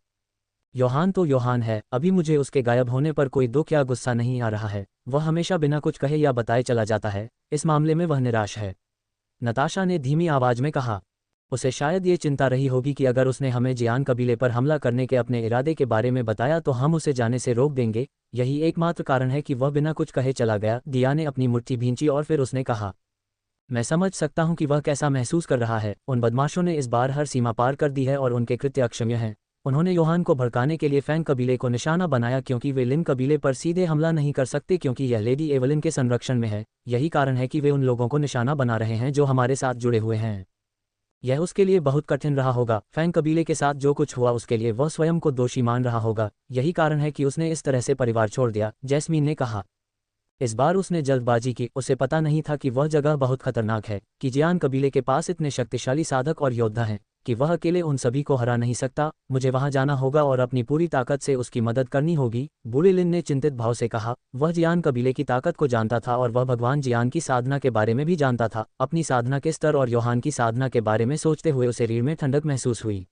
[SPEAKER 1] योहान तो योहान है। अभी मुझे उसके गायब होने पर कोई दुख या गुस्सा नहीं आ रहा है। वह हमेशा बिना कुछ कहे या बताए चला जाता है। इस मामले में वह निराश है। नताशा ने धीमी आवाज में कहा। उसे शायद ये चिंता रही होगी कि अगर उसने हमें जियान कबीले पर हमला करने के अपने इरादे के बारे में बताया तो हम उसे जाने से रोक देंगे। यही एकमात्र कारण है कि वह बिना कुछ कहे चला गया। दिया ने अपनी मुट्ठी भींची और फिर उसने कहा, मैं समझ सकता हूं कि वह कैसा महसूस कर रहा है। उन बदमाशों ने इस बार हर सीमा पार कर दी है और उनके कृत्य अक्षम्य हैं। उन्होंने योहान को भड़काने के लिए फैंग कबीले को निशाना बनाया क्योंकि वे लिन कबीले पर सीधे हमला नहीं कर सकते क्योंकि यह लेडी एवलिन के संरक्षण में है। यही कारण है कि वे उन लोगों को निशाना बना रहे हैं जो हमारे साथ जुड़े हुए हैं। यह उसके लिए बहुत कठिन रहा होगा। फैंग कबीले के साथ जो कुछ हुआ उसके लिए वह स्वयं को दोषी मान रहा होगा। यही कारण है कि उसने इस तरह से परिवार छोड़ दिया, जैस्मीन ने कहा। इस बार उसने जल्दबाजी की। उसे पता नहीं था कि वह जगह बहुत खतरनाक है, कि जियान कबीले के पास इतने शक्तिशाली साधक और योद्धा हैं कि वह अकेले उन सभी को हरा नहीं सकता। मुझे वहां जाना होगा और अपनी पूरी ताकत से उसकी मदद करनी होगी, बूढ़े लिन ने चिंतित भाव से कहा। वह जियान कबीले की ताकत को जानता था और वह भगवान जियान की साधना के बारे में भी जानता था। अपनी साधना के स्तर और योहान की साधना के बारे में सोचते हुए उसे रीढ़ में ठंडक महसूस हुई।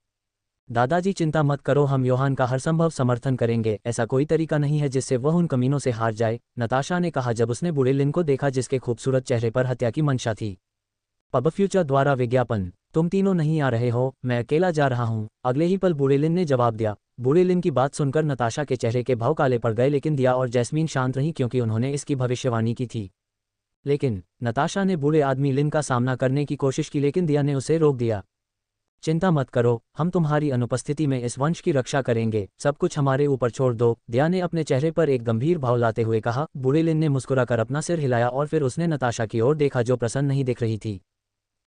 [SPEAKER 1] दादाजी चिंता मत करो, हम योहान का हर संभव समर्थन करेंगे। ऐसा कोई तरीका नहीं है जिससे वह उन कमीनों से हार जाए, नताशा ने कहा जब उसने बूढ़े लिन को देखा जिसके खूबसूरत चेहरे पर हत्या की मंशा थी। पब फ्यूचर द्वारा विज्ञापन, तुम तीनों नहीं आ रहे हो, मैं अकेला जा रहा हूँ। अगले ही पल बूढ़े लिन ने जवाब दिया। बूढ़े लिन की बात सुनकर नताशा के चेहरे के भाव काले पड़ गए, लेकिन दिया और जैस्मीन शांत रहीं क्योंकि उन्होंने इसकी भविष्यवाणी की थी। लेकिन नताशा ने बूढ़े आदमी लिन का सामना करने की कोशिश की, लेकिन दिया ने उसे रोक दिया। चिंता मत करो, हम तुम्हारी अनुपस्थिति में इस वंश की रक्षा करेंगे। सब कुछ हमारे ऊपर छोड़ दो, दिया ने अपने चेहरे पर एक गंभीर भाव लाते हुए कहा। बूढ़े लिन ने मुस्कुराकर अपना सिर हिलाया और फिर उसने नताशा की ओर देखा जो प्रसन्न नहीं दिख रही थी।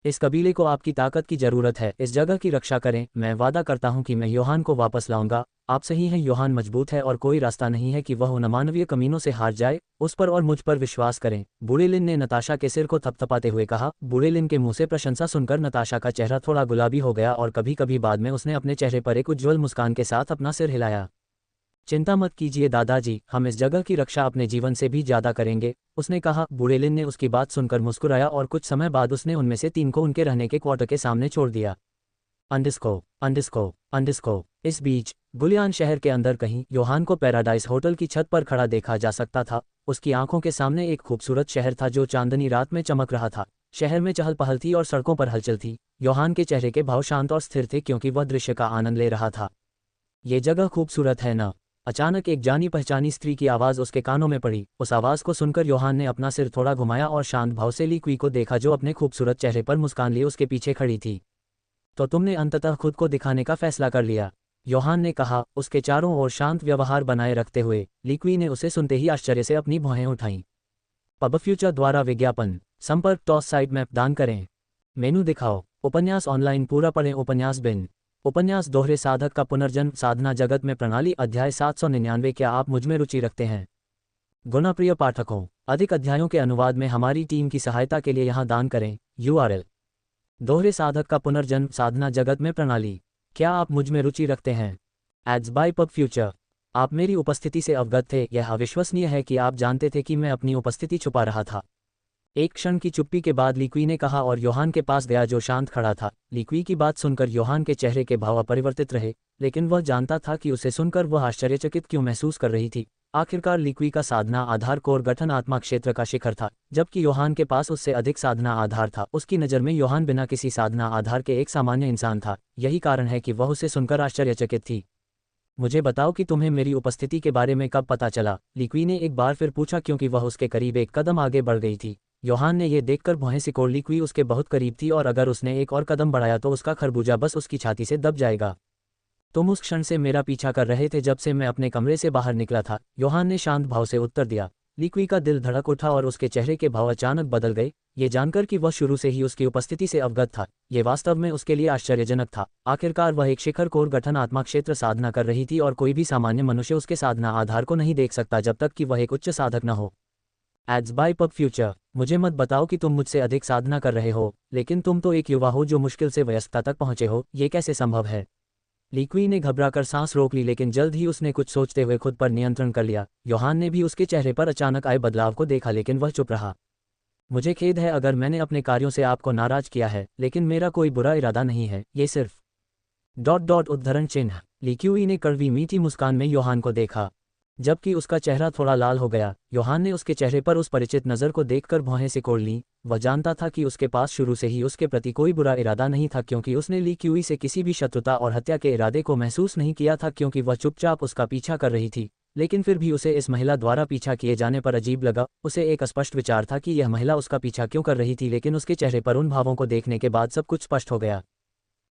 [SPEAKER 1] इस कबीले को आपकी ताकत की जरूरत है, इस जगह की रक्षा करें। मैं वादा करता हूं कि मैं योहान को वापस लाऊंगा। आप सही हैं, योहान मजबूत है और कोई रास्ता नहीं है कि वह उन अमानवीय कमीनों से हार जाए। उस पर और मुझ पर विश्वास करें, बूढ़े लिन ने नताशा के सिर को थपथपाते हुए कहा। बूढ़े लिन के मुंह से प्रशंसा सुनकर नताशा का चेहरा थोड़ा गुलाबी हो गया और कभी कभी बाद में उसने अपने चेहरे पर एक उज्ज्वल मुस्कान के साथ अपना सिर हिलाया। चिंता मत कीजिए दादाजी, हम इस जगह की रक्षा अपने जीवन से भी ज्यादा करेंगे, उसने कहा। बूढ़े लिन ने उसकी बात सुनकर मुस्कुराया और कुछ समय बाद उसने उनमें से 3 को उनके रहने के क्वार्टर के सामने छोड़ दिया। अंडिस्को अंडिस्को अंडिस्को। इस बीच गुलियान शहर के अंदर कहीं योहान को पैराडाइज होटल की छत पर खड़ा देखा जा सकता था। उसकी आंखों के सामने एक खूबसूरत शहर था जो चांदनी रात में चमक रहा था। शहर में चहल पहल थी और सड़कों पर हलचल थी। योहान के चेहरे के भाव शांत और स्थिर थे क्योंकि वह दृश्य का आनंद ले रहा था। ये जगह खूबसूरत है ना? अचानक एक जानी पहचानी स्त्री की आवाज़ उसके कानों में पड़ी। उस आवाज़ को सुनकर योहान ने अपना सिर थोड़ा घुमाया और शांत भाव से ली क्वी को देखा जो अपने खूबसूरत चेहरे पर मुस्कान लिए उसके पीछे खड़ी थी। तो तुमने अंततः खुद को दिखाने का फैसला कर लिया, योहान ने कहा, उसके चारों ओर शांत व्यवहार बनाए रखते हुए। लीक्वी ने उसे सुनते ही आश्चर्य से अपनी भौहें उठाईं। पब फ्यूचर द्वारा विज्ञापन, संपर्क टॉस साइट मैप दान करें, मेनू दिखाओ, उपन्यास ऑनलाइन पूरा पढ़ें। उपन्यास बिन उपन्यास दोहरे साधक का पुनर्जन्म, साधना जगत में प्रणाली, अध्याय 799। क्या आप मुझमें रुचि रखते हैं? गुणप्रिय पाठकों, अधिक अध्यायों के अनुवाद में हमारी टीम की सहायता के लिए यहाँ दान करें। URL: दोहरे साधक का पुनर्जन्म, साधना जगत में प्रणाली। क्या आप मुझमें रुचि रखते हैं? Ads by pub future. आप मेरी उपस्थिति से अवगत थे। यह अविश्वसनीय है कि आप जानते थे कि मैं अपनी उपस्थिति छुपा रहा था। एक क्षण की चुप्पी के बाद लीक्वी ने कहा और योहान के पास गया जो शांत खड़ा था। लीक्वी की बात सुनकर योहान के चेहरे के भाव अपरिवर्तित रहे, लेकिन वह जानता था कि उसे सुनकर वह आश्चर्यचकित क्यों महसूस कर रही थी। आखिरकार लीक्वी का साधना आधार कोर गठन आत्मा क्षेत्र का शिखर था, जबकि योहान के पास उससे अधिक साधना आधार था। उसकी नज़र में योहान बिना किसी साधना आधार के एक सामान्य इंसान था। यही कारण है कि वह उसे सुनकर आश्चर्यचकित थी। मुझे बताओ कि तुम्हें मेरी उपस्थिति के बारे में कब पता चला? लीक्वी ने एक बार फिर पूछा क्योंकि वह उसके करीब एक कदम आगे बढ़ गई थी। योहान ने यह देखकर भौहें सिकोड़ ली। लीक्वी उसके बहुत करीब थी और अगर उसने एक और कदम बढ़ाया तो उसका खरबूजा बस उसकी छाती से दब जाएगा। तुम उस क्षण से मेरा पीछा कर रहे थे जब से मैं अपने कमरे से बाहर निकला था, योहान ने शांत भाव से उत्तर दिया। लीक्वी का दिल धड़क उठा और उसके चेहरे के भाव अचानक बदल गए, ये जानकर कि वह शुरू से ही उसकी उपस्थिति से अवगत था। ये वास्तव में उसके लिए आश्चर्यजनक था। आखिरकार वह एक शिखर कोर गठन आत्मा क्षेत्र साधना कर रही थी और कोई भी सामान्य मनुष्य उसके साधना आधार को नहीं देख सकता जब तक कि वह एक उच्च साधक न हो। Ads by pub future. मुझे मत बताओ कि तुम मुझसे अधिक साधना कर रहे हो, लेकिन तुम तो एक युवा हो जो मुश्किल से वयस्कता तक पहुंचे हो। ये कैसे संभव है? लीक्वी ने घबराकर सांस रोक ली, लेकिन जल्द ही उसने कुछ सोचते हुए खुद पर नियंत्रण कर लिया। योहान ने भी उसके चेहरे पर अचानक आए बदलाव को देखा, लेकिन वह चुप रहा। मुझे खेद है अगर मैंने अपने कार्यों से आपको नाराज किया है, लेकिन मेरा कोई बुरा इरादा नहीं है। ये सिर्फ ... उद्धरण चिन्ह। लीक्वी ने कड़वी मीठी मुस्कान में योहान को देखा। जबकि उसका चेहरा थोड़ा लाल हो गया। योहान ने उसके चेहरे पर उस परिचित नज़र को देखकर भौहें सिकोड़ लीं। वह जानता था कि उसके पास शुरू से ही उसके प्रति कोई बुरा इरादा नहीं था, क्योंकि उसने ली क्यूई से किसी भी शत्रुता और हत्या के इरादे को महसूस नहीं किया था, क्योंकि वह चुपचाप उसका पीछा कर रही थी। लेकिन फिर भी उसे इस महिला द्वारा पीछा किए जाने पर अजीब लगा। उसे एक स्पष्ट विचार था कि यह महिला उसका पीछा क्यों कर रही थी, लेकिन उसके चेहरे पर उन भावों को देखने के बाद सब कुछ स्पष्ट हो गया।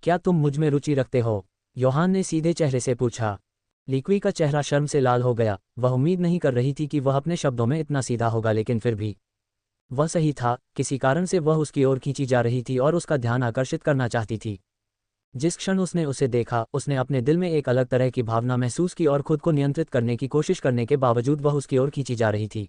[SPEAKER 1] क्या तुम मुझ में रुचि रखते हो? योहान ने सीधे चेहरे से पूछा। लीक्वी का चेहरा शर्म से लाल हो गया। वह उम्मीद नहीं कर रही थी कि वह अपने शब्दों में इतना सीधा होगा, लेकिन फिर भी वह सही था। किसी कारण से वह उसकी ओर खींची जा रही थी और उसका ध्यान आकर्षित करना चाहती थी। जिस क्षण उसने उसे देखा, उसने अपने दिल में एक अलग तरह की भावना महसूस की और खुद को नियंत्रित करने की कोशिश करने के बावजूद वह उसकी ओर खींची जा रही थी।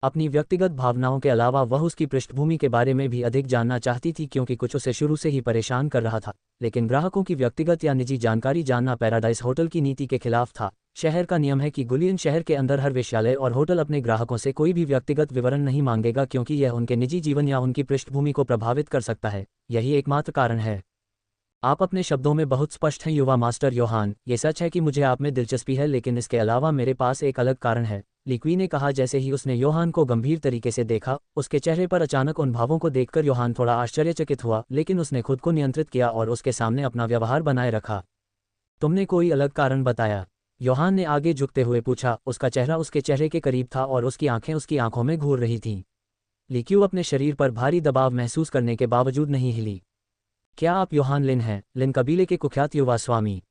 [SPEAKER 1] अपनी व्यक्तिगत भावनाओं के अलावा वह उसकी पृष्ठभूमि के बारे में भी अधिक जानना चाहती थी, क्योंकि कुछ उसे शुरू से ही परेशान कर रहा था। लेकिन ग्राहकों की व्यक्तिगत या निजी जानकारी जानना पैराडाइज होटल की नीति के खिलाफ था। शहर का नियम है कि गुलियन शहर के अंदर हर वेश्यालय और होटल अपने ग्राहकों से कोई भी व्यक्तिगत विवरण नहीं मांगेगा, क्योंकि यह उनके निजी जीवन या उनकी पृष्ठभूमि को प्रभावित कर सकता है। यही एकमात्र कारण है। आप अपने शब्दों में बहुत स्पष्ट हैं युवा मास्टर योहान। ये सच है कि मुझे आप में दिलचस्पी है, लेकिन इसके अलावा मेरे पास एक अलग कारण है, लीक्वी ने कहा। जैसे ही उसने योहान को गंभीर तरीके से देखा, उसके चेहरे पर अचानक उन भावों को देखकर योहान थोड़ा आश्चर्यचकित हुआ, लेकिन उसने खुद को नियंत्रित किया और उसके सामने अपना व्यवहार बनाए रखा। तुमने कोई अलग कारण बताया? योहान ने आगे झुकते हुए पूछा। उसका चेहरा उसके चेहरे के करीब था और उसकी आंखें उसकी आंखों में घूर रही थीं। लीक्यू अपने शरीर पर भारी दबाव महसूस करने के बावजूद नहीं हिली। क्या आप योहान लिन हैं, लिन कबीले के कुख्यात युवा स्वामी?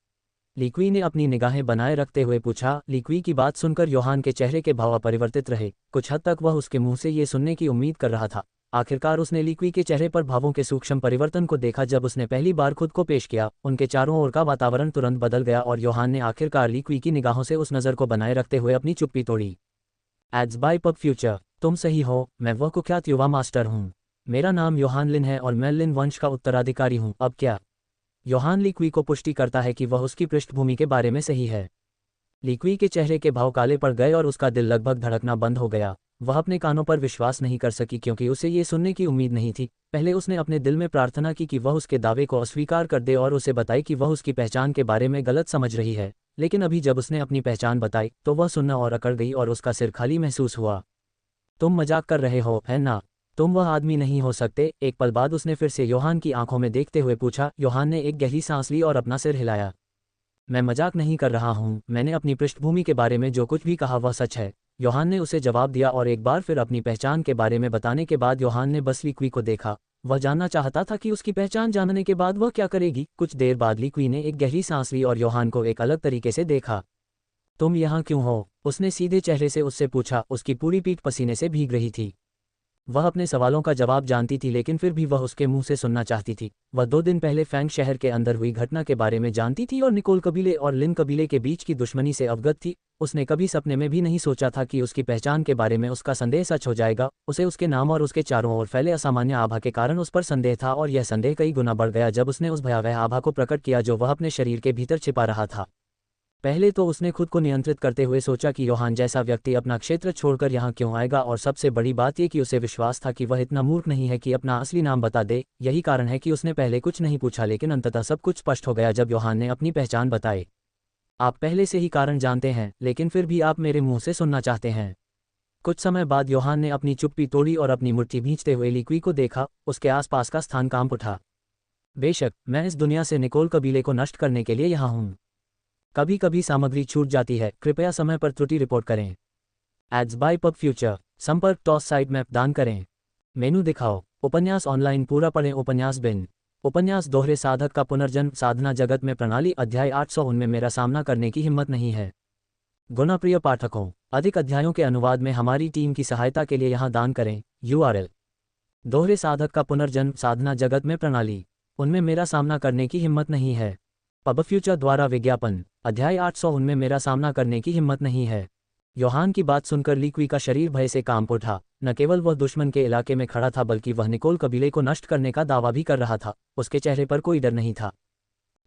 [SPEAKER 1] लीक्वी ने अपनी निगाहें बनाए रखते हुए पूछा। लीक्वी की बात सुनकर योहान के चेहरे के भाव अपरिवर्तित रहे। कुछ हद तक वह उसके मुंह से ये सुनने की उम्मीद कर रहा था। आखिरकार उसने लीक्वी के चेहरे पर भावों के सूक्ष्म परिवर्तन को देखा। जब उसने पहली बार खुद को पेश किया, उनके चारों ओर का वातावरण तुरंत बदल गया और योहान ने आखिरकार लीक्वी की निगाहों से उस नज़र को बनाए रखते हुए अपनी चुप्पी तोड़ी। Ads by pub future. तुम सही हो, मैं वह कुख्यात युवा मास्टर हूँ। मेरा नाम योहान लिन है और मैं लिन वंश का उत्तराधिकारी हूँ। अब क्या? योहान लीक्वी को पुष्टि करता है कि वह उसकी पृष्ठभूमि के बारे में सही है। लीक्वी के चेहरे के भाव काले पड़ गए और उसका दिल लगभग धड़कना बंद हो गया। वह अपने कानों पर विश्वास नहीं कर सकी, क्योंकि उसे ये सुनने की उम्मीद नहीं थी। पहले उसने अपने दिल में प्रार्थना की कि वह उसके दावे को अस्वीकार कर दे और उसे बताए कि वह उसकी पहचान के बारे में गलत समझ रही है। लेकिन अभी जब उसने अपनी पहचान बताई, तो वह सुनना और अकड़ गई और उसका सिर खाली महसूस हुआ। तुम मजाक कर रहे हो, है ना? तुम वह आदमी नहीं हो सकते। एक पल बाद उसने फिर से योहान की आंखों में देखते हुए पूछा। योहान ने एक गहरी सांस ली और अपना सिर हिलाया। मैं मजाक नहीं कर रहा हूँ। मैंने अपनी पृष्ठभूमि के बारे में जो कुछ भी कहा वह सच है, योहान ने उसे जवाब दिया। और एक बार फिर अपनी पहचान के बारे में बताने के बाद योहान ने बस लीक्वी को देखा। वह जानना चाहता था कि उसकी पहचान जानने के बाद वह क्या करेगी। कुछ देर बाद लीक्वी ने एक गहरी सांस ली और योहान को एक अलग तरीके से देखा। तुम यहाँ क्यों हो? उसने सीधे चेहरे से उससे पूछा। उसकी पूरी पीठ पसीने से भीग रही थी। वह अपने सवालों का जवाब जानती थी, लेकिन फिर भी वह उसके मुंह से सुनना चाहती थी। वह 2 दिन पहले फैंग शहर के अंदर हुई घटना के बारे में जानती थी और निकोल कबीले और लिन कबीले के बीच की दुश्मनी से अवगत थी। उसने कभी सपने में भी नहीं सोचा था कि उसकी पहचान के बारे में उसका संदेह सच हो जाएगा। उसे उसके नाम और उसके चारों ओर फैले असामान्य आभा के कारण उस पर संदेह था, और यह संदेह कई गुना बढ़ गया जब उसने उस भयावह आभा को प्रकट किया जो वह अपने शरीर के भीतर छिपा रहा था। पहले तो उसने खुद को नियंत्रित करते हुए सोचा कि योहान जैसा व्यक्ति अपना क्षेत्र छोड़कर यहाँ क्यों आएगा, और सबसे बड़ी बात यह कि उसे विश्वास था कि वह इतना मूर्ख नहीं है कि अपना असली नाम बता दे। यही कारण है कि उसने पहले कुछ नहीं पूछा, लेकिन अंततः सब कुछ स्पष्ट हो गया जब योहान ने अपनी पहचान बताई। आप पहले से ही कारण जानते हैं, लेकिन फिर भी आप मेरे मुंह से सुनना चाहते हैं। कुछ समय बाद योहान ने अपनी चुप्पी तोड़ी और अपनी मुट्ठी भींचते हुए लीक्वी को देखा। उसके आसपास का स्थान कांप उठा। बेशक, मैं इस दुनिया से निकोल कबीले को नष्ट करने के लिए यहाँ हूँ। कभी कभी सामग्री छूट जाती है, कृपया समय पर त्रुटि रिपोर्ट करें। Ads by pub future. संपर्क टॉस साइट मैप दान करें। मेनू दिखाओ। उपन्यास ऑनलाइन पूरा पढ़ें। उपन्यास बिन। उपन्यास दोहरे साधक का पुनर्जन्म साधना जगत में प्रणाली। अध्याय 800। उनमें मेरा सामना करने की हिम्मत नहीं है। गुणाप्रिय पाठकों, अधिक अध्यायों के अनुवाद में हमारी टीम की सहायता के लिए यहाँ दान करें। URL: दोहरे साधक का पुनर्जन्म साधना जगत में प्रणाली। उनमें मेरा सामना करने की हिम्मत नहीं है। पब फ्यूचर द्वारा विज्ञापन। अध्याय 800। उनमें मेरा सामना करने की हिम्मत नहीं है। योहान की बात सुनकर लीक्वी का शरीर भय से कांप उठा। न केवल वह दुश्मन के इलाके में खड़ा था, बल्कि वह निकोल कबीले को नष्ट करने का दावा भी कर रहा था। उसके चेहरे पर कोई डर नहीं था।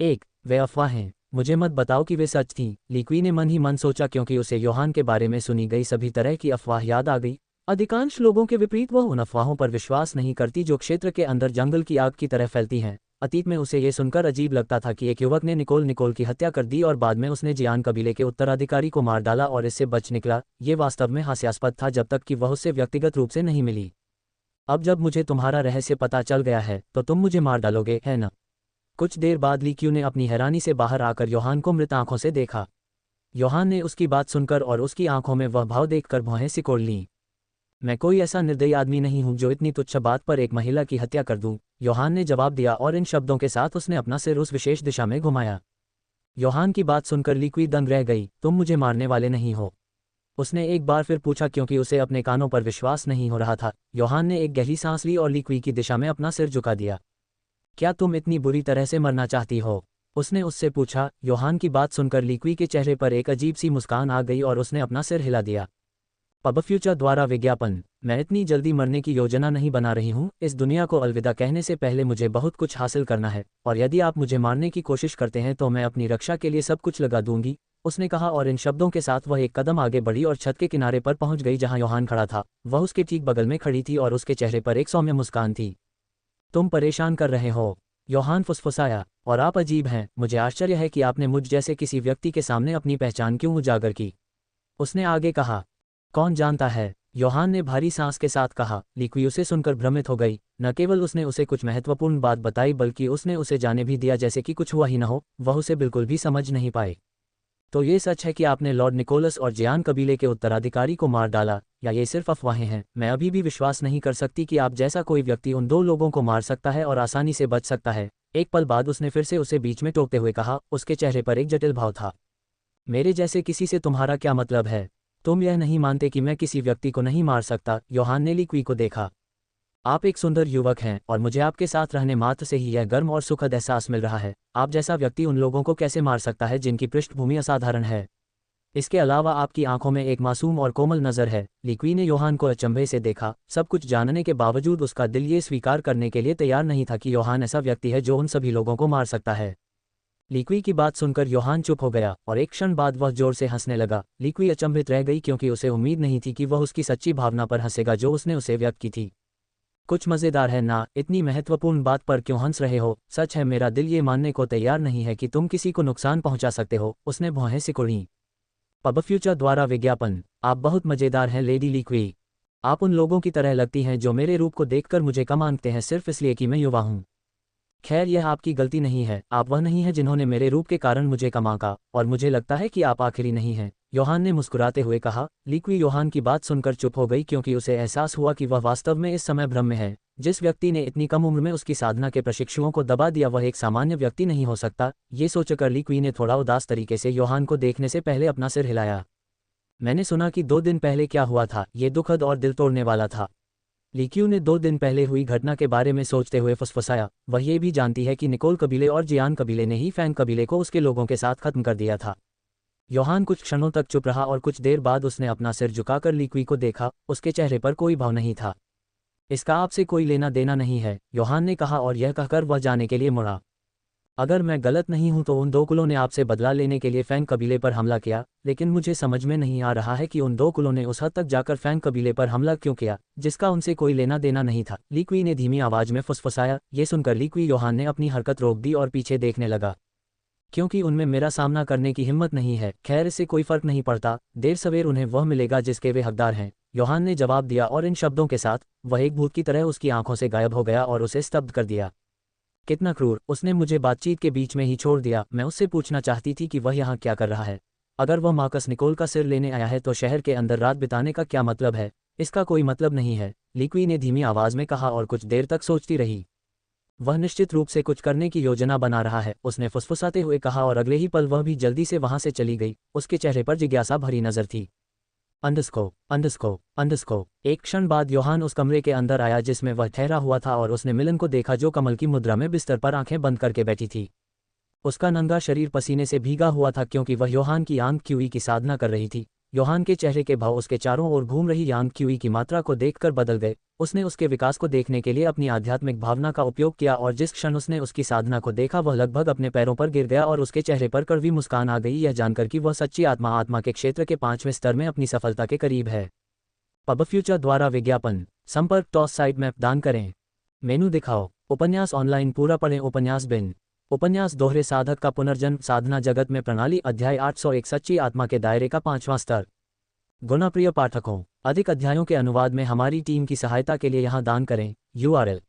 [SPEAKER 1] वे अफवाहें। मुझे मत बताओ कि वे सच थीं। लीक्वी ने मन ही मन सोचा, क्योंकि उसे योहान के बारे में सुनी गई सभी तरह की अफवाह याद आ गई। अधिकांश लोगों के विपरीत वह उन अफवाहों पर विश्वास नहीं करती जो क्षेत्र के अंदर जंगल की आग की तरह फैलती हैं। अतीत में उसे ये सुनकर अजीब लगता था कि एक युवक ने निकोल की हत्या कर दी और बाद में उसने जियान कबीले के उत्तराधिकारी को मार डाला और इससे बच निकला। ये वास्तव में हास्यास्पद था जब तक कि वह उससे व्यक्तिगत रूप से नहीं मिली। अब जब मुझे तुम्हारा रहस्य पता चल गया है तो तुम मुझे मार डालोगे, है ना? कुछ देर बाद ली क्यू ने अपनी हैरानी से बाहर आकर योहान को मृत आंखों से देखा। योहान ने उसकी बात सुनकर और उसकी आंखों में वह भाव देखकर भौहें सिकोड़ लीं। मैं कोई ऐसा निर्दयी आदमी नहीं हूं जो इतनी तुच्छ बात पर एक महिला की हत्या कर दूं, योहान ने जवाब दिया और इन शब्दों के साथ उसने अपना सिर उस विशेष दिशा में घुमाया। योहान की बात सुनकर ली क्यू दंग रह गई। तुम मुझे मारने वाले नहीं हो? उसने एक बार फिर पूछा क्योंकि उसे अपने कानों पर विश्वास नहीं हो रहा था। योहान ने एक गहरी सांस ली और ली क्यू की दिशा में अपना सिर झुका दिया। क्या तुम इतनी बुरी तरह से मरना चाहती हो? उसने उससे पूछा। योहान की बात सुनकर ली क्यू के चेहरे पर एक अजीब सी मुस्कान आ गई और उसने अपना सिर हिला दिया। पब फ्यूचर द्वारा विज्ञापन। मैं इतनी जल्दी मरने की योजना नहीं बना रही हूँ। इस दुनिया को अलविदा कहने से पहले मुझे बहुत कुछ हासिल करना है और यदि आप मुझे मारने की कोशिश करते हैं तो मैं अपनी रक्षा के लिए सब कुछ लगा दूंगी, उसने कहा और इन शब्दों के साथ वह एक कदम आगे बढ़ी और छत के किनारे पर पहुंच गई जहां योहान खड़ा था। वह उसके ठीक बगल में खड़ी थी और उसके चेहरे पर एक सौम्य मुस्कान थी। तुम परेशान कर रहे हो, योहान फुसफुसाया, और आप अजीब हैं। मुझे आश्चर्य है कि आपने मुझ जैसे किसी व्यक्ति के सामने अपनी पहचान क्यों उजागर की, उसने आगे कहा। कौन जानता है, योहान ने भारी सांस के साथ कहा। ली क्यू उसे सुनकर भ्रमित हो गई। न केवल उसने उसे कुछ महत्वपूर्ण बात बताई बल्कि उसने उसे जाने भी दिया जैसे कि कुछ हुआ ही न हो। वह उसे बिल्कुल भी समझ नहीं पाए। तो ये सच है कि आपने लॉर्ड निकोलस और जियान कबीले के उत्तराधिकारी को मार डाला, या ये सिर्फ अफवाहें हैं? मैं अभी भी विश्वास नहीं कर सकती कि आप जैसा कोई व्यक्ति उन दो लोगों को मार सकता है और आसानी से बच सकता है। एक पल बाद उसने फिर से उसे बीच में टोकते हुए कहा। उसके चेहरे पर एक जटिल भाव था। मेरे जैसे किसी से तुम्हारा क्या मतलब है? तुम यह नहीं मानते कि मैं किसी व्यक्ति को नहीं मार सकता? योहान ने ली क्यू को देखा। आप एक सुंदर युवक हैं और मुझे आपके साथ रहने मात्र से ही यह गर्म और सुखद एहसास मिल रहा है। आप जैसा व्यक्ति उन लोगों को कैसे मार सकता है जिनकी पृष्ठभूमि असाधारण है? इसके अलावा आपकी आंखों में एक मासूम और कोमल नज़र है। ली क्यू ने योहान को अचंभे से देखा। सब कुछ जानने के बावजूद उसका दिल ये स्वीकार करने के लिए तैयार नहीं था कि योहान ऐसा व्यक्ति है जो उन सभी लोगों को मार सकता है। ली क्यू की बात सुनकर योहान चुप हो गया और एक क्षण बाद वह जोर से हंसने लगा। ली क्यू अचंभित रह गई क्योंकि उसे उम्मीद नहीं थी कि वह उसकी सच्ची भावना पर हंसेगा जो उसने उसे व्यक्त की थी। कुछ मज़ेदार है ना? इतनी महत्वपूर्ण बात पर क्यों हंस रहे हो? सच है, मेरा दिल ये मानने को तैयार नहीं है कि तुम किसी को नुकसान पहुंचा सकते हो, उसने भौहें सिकुड़ी। पब फ्यूचर द्वारा विज्ञापन। आप बहुत मज़ेदार हैं लेडी ली क्यू। आप उन लोगों की तरह लगती हैं जो मेरे रूप को देखकर मुझे कम आंकते हैं सिर्फ इसलिए कि मैं युवा हूं। खैर, यह आपकी गलती नहीं है। आप वह नहीं हैं जिन्होंने मेरे रूप के कारण मुझे कम आंका, और मुझे लगता है कि आप आखिरी नहीं हैं, योहान ने मुस्कुराते हुए कहा। ली क्यू योहान की बात सुनकर चुप हो गई क्योंकि उसे एहसास हुआ कि वह वास्तव में इस समय भ्रम में है। जिस व्यक्ति ने इतनी कम उम्र में उसकी साधना के प्रशिक्षुओं को दबा दिया वह एक सामान्य व्यक्ति नहीं हो सकता। ये सोचकर ली क्यू ने थोड़ा उदास तरीके से योहान को देखने से पहले अपना सिर हिलाया। मैंने सुना कि 2 दिन पहले क्या हुआ था, ये दुखद और दिल तोड़ने वाला था। ली क्यू ने 2 दिन पहले हुई घटना के बारे में सोचते हुए फुसफुसाया। वह ये भी जानती है कि निकोल कबीले और जियान कबीले ने ही फैंग कबीले को उसके लोगों के साथ खत्म कर दिया था। योहान कुछ क्षणों तक चुप रहा और कुछ देर बाद उसने अपना सिर झुकाकर ली क्यू को देखा। उसके चेहरे पर कोई भाव नहीं था। इसका आपसे कोई लेना देना नहीं है, योहान ने कहा और यह कहकर वह जाने के लिए मुड़ा। अगर मैं गलत नहीं हूं तो उन 2 कुलों ने आपसे बदला लेने के लिए फैंग कबीले पर हमला किया, लेकिन मुझे समझ में नहीं आ रहा है कि उन 2 कुलों ने उस हद तक जाकर फैंग कबीले पर हमला क्यों किया जिसका उनसे कोई लेना देना नहीं था। ली क्यू ने धीमी आवाज में फुसफुसाया। ये सुनकर ली क्यू योहान ने अपनी हरकत रोक दी और पीछे देखने लगा। क्योंकि उनमें मेरा सामना करने की हिम्मत नहीं है। खैर, इससे कोई फर्क नहीं पड़ता, देर सवेर उन्हें वह मिलेगा जिसके वे हकदार हैं, योहान ने जवाब दिया और इन शब्दों के साथ वह एक भूत की तरह उसकी आंखों से गायब हो गया और उसे स्तब्ध कर दिया। कितना क्रूर, उसने मुझे बातचीत के बीच में ही छोड़ दिया। मैं उससे पूछना चाहती थी कि वह यहाँ क्या कर रहा है। अगर वह मार्कस निकोल का सिर लेने आया है तो शहर के अंदर रात बिताने का क्या मतलब है? इसका कोई मतलब नहीं है, ली क्यू ने धीमी आवाज में कहा और कुछ देर तक सोचती रही। वह निश्चित रूप से कुछ करने की योजना बना रहा है, उसने फुसफुसाते हुए कहा और अगले ही पल वह भी जल्दी से वहां से चली गई। उसके चेहरे पर जिज्ञासा भरी नजर थी। अंडस्को। एक क्षण बाद योहान उस कमरे के अंदर आया जिसमें वह ठहरा हुआ था और उसने मिलन को देखा जो कमल की मुद्रा में बिस्तर पर आंखें बंद करके बैठी थी। उसका नंगा शरीर पसीने से भीगा हुआ था क्योंकि वह योहान की यांग क्यूई की साधना कर रही थी। योहान के चेहरे के भाव उसके चारों ओर घूम रही यांग क्यूई की मात्रा को देखकर बदल गए। उसने उसके विकास को देखने के लिए अपनी आध्यात्मिक भावना का उपयोग किया और जिस क्षण उसने उसकी साधना को देखा वह लगभग अपने पैरों पर गिर गया और उसके चेहरे पर कड़वी मुस्कान आ गई, यह जानकर कि वह सच्ची आत्मा के क्षेत्र के 5वें स्तर में अपनी सफलता के करीब है। पब फ्यूचर द्वारा विज्ञापन। संपर्क टॉस साइट मैप दान करें। मेनू दिखाओ। उपन्यास ऑनलाइन पूरा पढ़ें। उपन्यास बिन। उपन्यास दोहरे साधक का पुनर्जन्म साधना जगत में प्रणाली अध्याय 801 सच्ची आत्मा के दायरे का 5वां स्तर। गुणाप्रिय पाठकों, अधिक अध्यायों के अनुवाद में हमारी टीम की सहायता के लिए यहाँ दान करें। URL: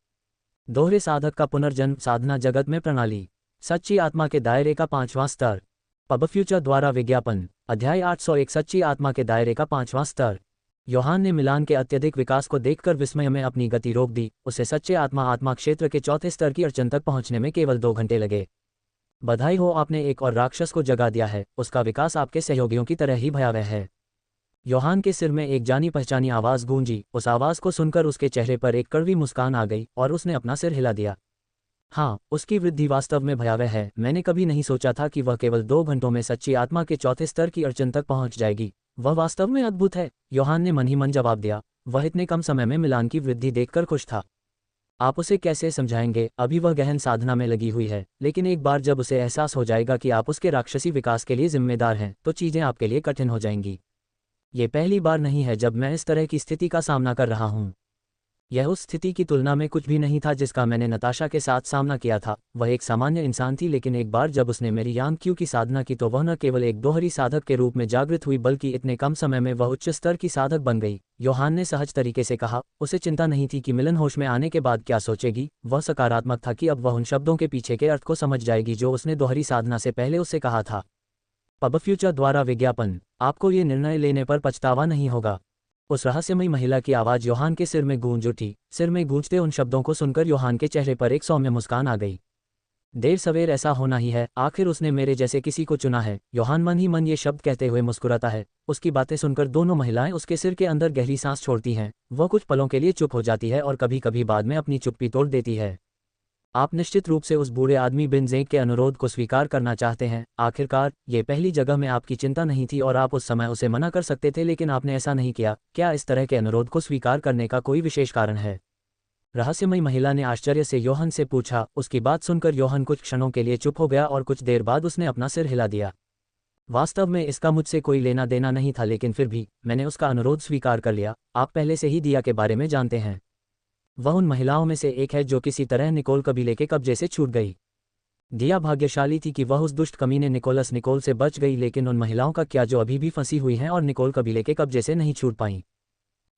[SPEAKER 1] दोहरे साधक का पुनर्जन्म साधना जगत में प्रणाली सच्ची आत्मा के दायरे का 5वां स्तर। पब फ्यूचर द्वारा विज्ञापन। अध्याय 801 सच्ची आत्मा के दायरे का 5वां स्तर। योहान ने मिलान के अत्यधिक विकास को देखकर विस्मय में अपनी गति रोक दी। उसे सच्चे आत्मा क्षेत्र के चौथे स्तर की अड़चन तक पहुंचने में केवल 2 घंटे लगे। बधाई हो, आपने एक और राक्षस को जगा दिया है। उसका विकास आपके सहयोगियों की तरह ही भयावह है। योहान के सिर में एक जानी पहचानी आवाज़ गूंजी। उस आवाज़ को सुनकर उसके चेहरे पर एक कड़वी मुस्कान आ गई और उसने अपना सिर हिला दिया। हाँ, उसकी वृद्धि वास्तव में भयावह है। मैंने कभी नहीं सोचा था कि वह केवल 2 घंटों में सच्ची आत्मा के चौथे स्तर की अड़चन तक पहुंच जाएगी। वह वास्तव में अद्भुत है, योहान ने मन ही मन जवाब दिया। वह इतने कम समय में मिलान की वृद्धि देखकर खुश था। आप उसे कैसे समझाएंगे? अभी वह गहन साधना में लगी हुई है, लेकिन एक बार जब उसे एहसास हो जाएगा कि आप उसके राक्षसी विकास के लिए जिम्मेदार हैं, तो चीज़ें आपके लिए कठिन हो जाएंगी। ये पहली बार नहीं है जब मैं इस तरह की स्थिति का सामना कर रहा हूँ। यह उस स्थिति की तुलना में कुछ भी नहीं था जिसका मैंने नताशा के साथ सामना किया था। वह एक सामान्य इंसान थी, लेकिन एक बार जब उसने मेरी यांग क्यू की साधना की तो वह न केवल एक दोहरी साधक के रूप में जागृत हुई, बल्कि इतने कम समय में वह उच्च स्तर की साधक बन गई। योहान ने सहज तरीके से कहा। उसे चिंता नहीं थी कि मिलन होश में आने के बाद क्या सोचेगी। वह सकारात्मक था कि अब वह उन शब्दों के पीछे के अर्थ को समझ जाएगी जो उसने दोहरी साधना से पहले उससे कहा था। पब फ्यूचर द्वारा विज्ञापन। आपको ये निर्णय लेने पर पछतावा नहीं होगा। उस रहस्यमयी महिला की आवाज़ योहान के सिर में गूंज उठी। सिर में गूंजते उन शब्दों को सुनकर योहान के चेहरे पर एक सौम्य मुस्कान आ गई। देर सवेर ऐसा होना ही है, आखिर उसने मेरे जैसे किसी को चुना है। योहान मन ही मन ये शब्द कहते हुए मुस्कुराता है। उसकी बातें सुनकर दोनों महिलाएं उसके सिर के अंदर गहरी सांस छोड़ती हैं। वह कुछ पलों के लिए चुप हो जाती है और कभी कभी बाद में अपनी चुप्पी तोड़ देती है। आप निश्चित रूप से उस बूढ़े आदमी बिन ज़ेक के अनुरोध को स्वीकार करना चाहते हैं। आखिरकार ये पहली जगह में आपकी चिंता नहीं थी और आप उस समय उसे मना कर सकते थे, लेकिन आपने ऐसा नहीं किया। क्या इस तरह के अनुरोध को स्वीकार करने का कोई विशेष कारण है? रहस्यमयी महिला ने आश्चर्य से योहन से पूछा। उसकी बात सुनकर योहन कुछ क्षणों के लिए चुप हो गया और कुछ देर बाद उसने अपना सिर हिला दिया। वास्तव में इसका मुझसे कोई लेना देना नहीं था, लेकिन फिर भी मैंने उसका अनुरोध स्वीकार कर लिया। आप पहले से ही दिया के बारे में जानते हैं। वह उन महिलाओं में से एक है जो किसी तरह निकोल कबीले के कब्जे से छूट गई। दिया भाग्यशाली थी कि वह उस दुष्ट कमीने निकोल से बच गई, लेकिन उन महिलाओं का क्या जो अभी भी फंसी हुई हैं और निकोल कबीले के कब्जे से नहीं छूट पाईं?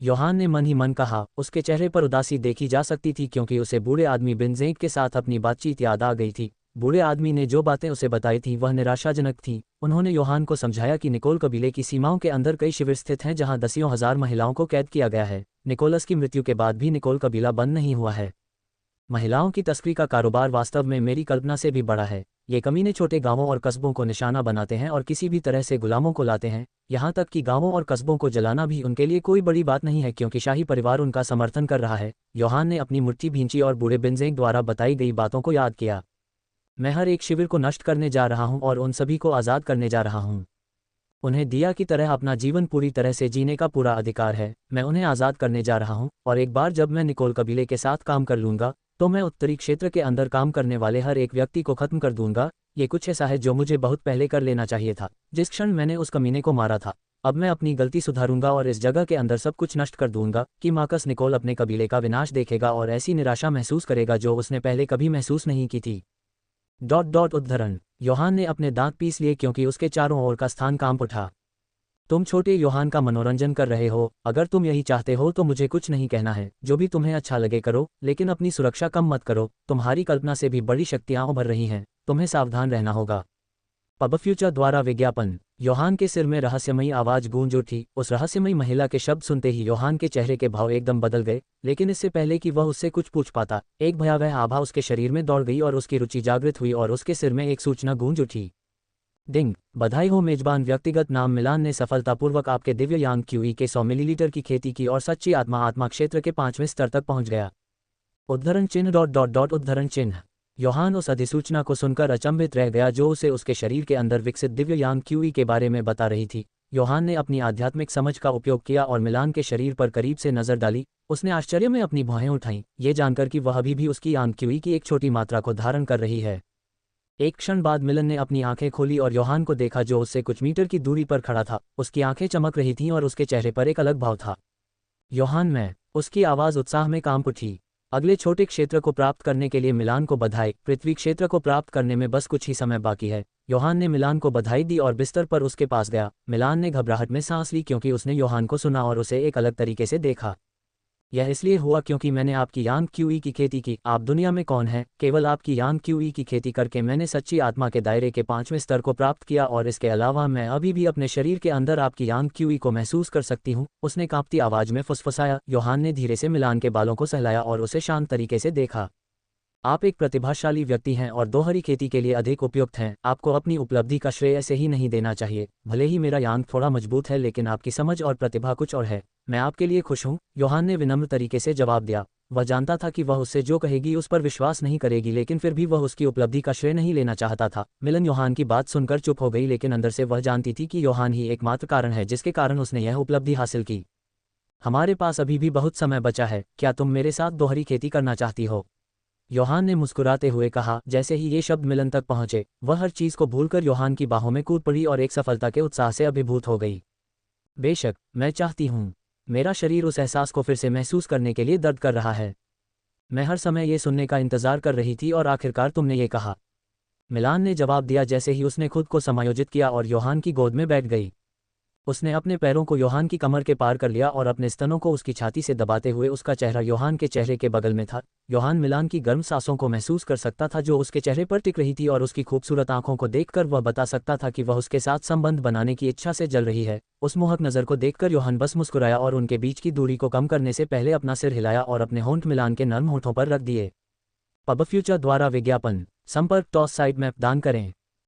[SPEAKER 1] योहान ने मन ही मन कहा। उसके चेहरे पर उदासी देखी जा सकती थी क्योंकि उसे बूढ़े आदमी बिन ज़ेक के साथ अपनी बातचीत याद आ गई थी। बूढ़े आदमी ने जो बातें उसे बताई थीं वह निराशाजनक थीं। उन्होंने योहान को समझाया कि निकोल कबीले की सीमाओं के अंदर कई शिविर स्थित हैं जहां दसियों हजार महिलाओं को कैद किया गया है। निकोलस की मृत्यु के बाद भी निकोल कबीला बंद नहीं हुआ है। महिलाओं की तस्करी का कारोबार वास्तव में मेरी कल्पना से भी बड़ा है। ये कमीने छोटे गांवों और कस्बों को निशाना बनाते हैं और किसी भी तरह से गुलामों को लाते हैं। यहाँ तक कि गांवों और कस्बों को जलाना भी उनके लिए कोई बड़ी बात नहीं है, क्योंकि शाही परिवार उनका समर्थन कर रहा है। योहान ने अपनी मुट्ठी भींची और बूढ़े बिन ज़ेक द्वारा बताई गई बातों को याद किया। मैं हर एक शिविर को नष्ट करने जा रहा हूँ और उन सभी को आज़ाद करने जा रहा हूँ। उन्हें दिया की तरह अपना जीवन पूरी तरह से जीने का पूरा अधिकार है। मैं उन्हें आज़ाद करने जा रहा हूँ, और एक बार जब मैं निकोल कबीले के साथ काम कर लूँगा तो मैं उत्तरी क्षेत्र के अंदर काम करने वाले हर एक व्यक्ति को खत्म कर दूंगा। ये कुछ ऐसा है जो मुझे बहुत पहले कर लेना चाहिए था, जिस क्षण मैंने उस कमीने को मारा था। अब मैं अपनी गलती सुधारूंगा और इस जगह के अंदर सब कुछ नष्ट कर दूंगा कि मार्कस निकोल अपने कबीले का विनाश देखेगा और ऐसी निराशा महसूस करेगा जो उसने पहले कभी महसूस नहीं की थी। उद्धरण। योहान ने अपने दांत पीस लिए क्योंकि उसके चारों ओर का स्थान कांप उठा। तुम छोटे योहान का मनोरंजन कर रहे हो। अगर तुम यही चाहते हो तो मुझे कुछ नहीं कहना है। जो भी तुम्हें अच्छा लगे करो, लेकिन अपनी सुरक्षा कम मत करो। तुम्हारी कल्पना से भी बड़ी शक्तियां उभर रही हैं। तुम्हें सावधान रहना होगा। पब फ्यूचर द्वारा विज्ञापन। योहान के सिर में रहस्यमयी आवाज गूंज उठी। उस रहस्यमयी महिला के शब्द सुनते ही योहान के चेहरे के भाव एकदम बदल गए, लेकिन इससे पहले कि वह उससे कुछ पूछ पाता, एक भयावह आभा उसके शरीर में दौड़ गई और उसकी रुचि जागृत हुई और उसके सिर में एक सूचना गूंज उठी। डिंग! बधाई हो मेजबान व्यक्तिगत नाम मिलान ने सफलतापूर्वक आपके दिव्य यांग क्यूई के 100 मिलीलीटर की खेती की और सच्ची आत्मा क्षेत्र के 5वें स्तर तक पहुंच गया। उद्धरण चिन्ह उद्धरण चिन्ह। योहान उस अधिसूचना को सुनकर अचंभित रह गया जो उसे उसके शरीर के अंदर विकसित दिव्य यांग क्यूई के बारे में बता रही थी। योहान ने अपनी आध्यात्मिक समझ का उपयोग किया और मिलान के शरीर पर करीब से नजर डाली। उसने आश्चर्य में अपनी भौहें उठाईं, ये जानकर कि वह अभी भी उसकी यांग क्यूई की एक छोटी मात्रा को धारण कर रही है। एक क्षण बाद मिलन ने अपनी आंखें खोली और योहान को देखा जो उससे कुछ मीटर की दूरी पर खड़ा था। उसकी आंखें चमक रही थीं और उसके चेहरे पर एक अलग भाव था। योहान, मैं। उसकी आवाज़ उत्साह में कांप उठी। अगले छोटे क्षेत्र को प्राप्त करने के लिए मिलान को बधाई। पृथ्वी क्षेत्र को प्राप्त करने में बस कुछ ही समय बाकी है। योहान ने मिलान को बधाई दी और बिस्तर पर उसके पास गया। मिलान ने घबराहट में सांस ली क्योंकि उसने योहान को सुना और उसे एक अलग तरीके से देखा। यह इसलिए हुआ क्योंकि मैंने आपकी यांग क्यूई की खेती की। आप दुनिया में कौन हैं? केवल आपकी यांग क्यूई की खेती करके मैंने सच्ची आत्मा के दायरे के 5वें स्तर को प्राप्त किया और इसके अलावा मैं अभी भी अपने शरीर के अंदर आपकी यांग क्यूई को महसूस कर सकती हूँ, उसने कांपती आवाज में फुसफुसाया। योहान ने धीरे से मिलान के बालों को सहलाया और उसे शांत तरीके से देखा। आप एक प्रतिभाशाली व्यक्ति हैं और दोहरी खेती के लिए अधिक उपयुक्त हैं। आपको अपनी उपलब्धि का श्रेय ऐसे ही नहीं देना चाहिए। भले ही मेरा यांग थोड़ा मजबूत है लेकिन आपकी समझ और प्रतिभा कुछ और है। मैं आपके लिए खुश हूँ, योहान ने विनम्र तरीके से जवाब दिया। वह जानता था कि वह उससे जो कहेगी उस पर विश्वास नहीं करेगी, लेकिन फिर भी वह उसकी उपलब्धि का श्रेय नहीं लेना चाहता था। मिलन योहान की बात सुनकर चुप हो गई, लेकिन अंदर से वह जानती थी कि योहान ही एकमात्र कारण है जिसके कारण उसने यह उपलब्धि हासिल की। हमारे पास अभी भी बहुत समय बचा है, क्या तुम मेरे साथ दोहरी खेती करना चाहती हो? योहान ने मुस्कुराते हुए कहा। जैसे ही ये शब्द मिलन तक पहुंचे, वह हर चीज़ को भूलकर योहान की बाहों में कूद पड़ी और एक सफलता के उत्साह से अभिभूत हो गई। बेशक, मैं चाहती हूँ। मेरा शरीर उस एहसास को फिर से महसूस करने के लिए दर्द कर रहा है। मैं हर समय ये सुनने का इंतजार कर रही थी और आखिरकार तुमने ये कहा। मिलान ने जवाब दिया जैसे ही उसने खुद को समायोजित किया और योहान की गोद में बैठ गई। उसने अपने पैरों को योहान की कमर के पार कर लिया और अपने स्तनों को उसकी छाती से दबाते हुए उसका चेहरा योहान के चेहरे के बगल में था। योहान मिलान की गर्म सांसों को महसूस कर सकता था जो उसके चेहरे पर टिक रही थी और उसकी खूबसूरत आंखों को देखकर वह बता सकता था कि वह उसके साथ संबंध बनाने की इच्छा से जल रही है। उस मोहक नज़र को देखकर योहान बस मुस्कुराया और उनके बीच की दूरी को कम करने से पहले अपना सिर हिलाया और अपने होंठ मिलान के नर्म होठों पर रख दिए। पब फ्यूचर द्वारा विज्ञापन संपर्क टॉस साइट मैप दान करें।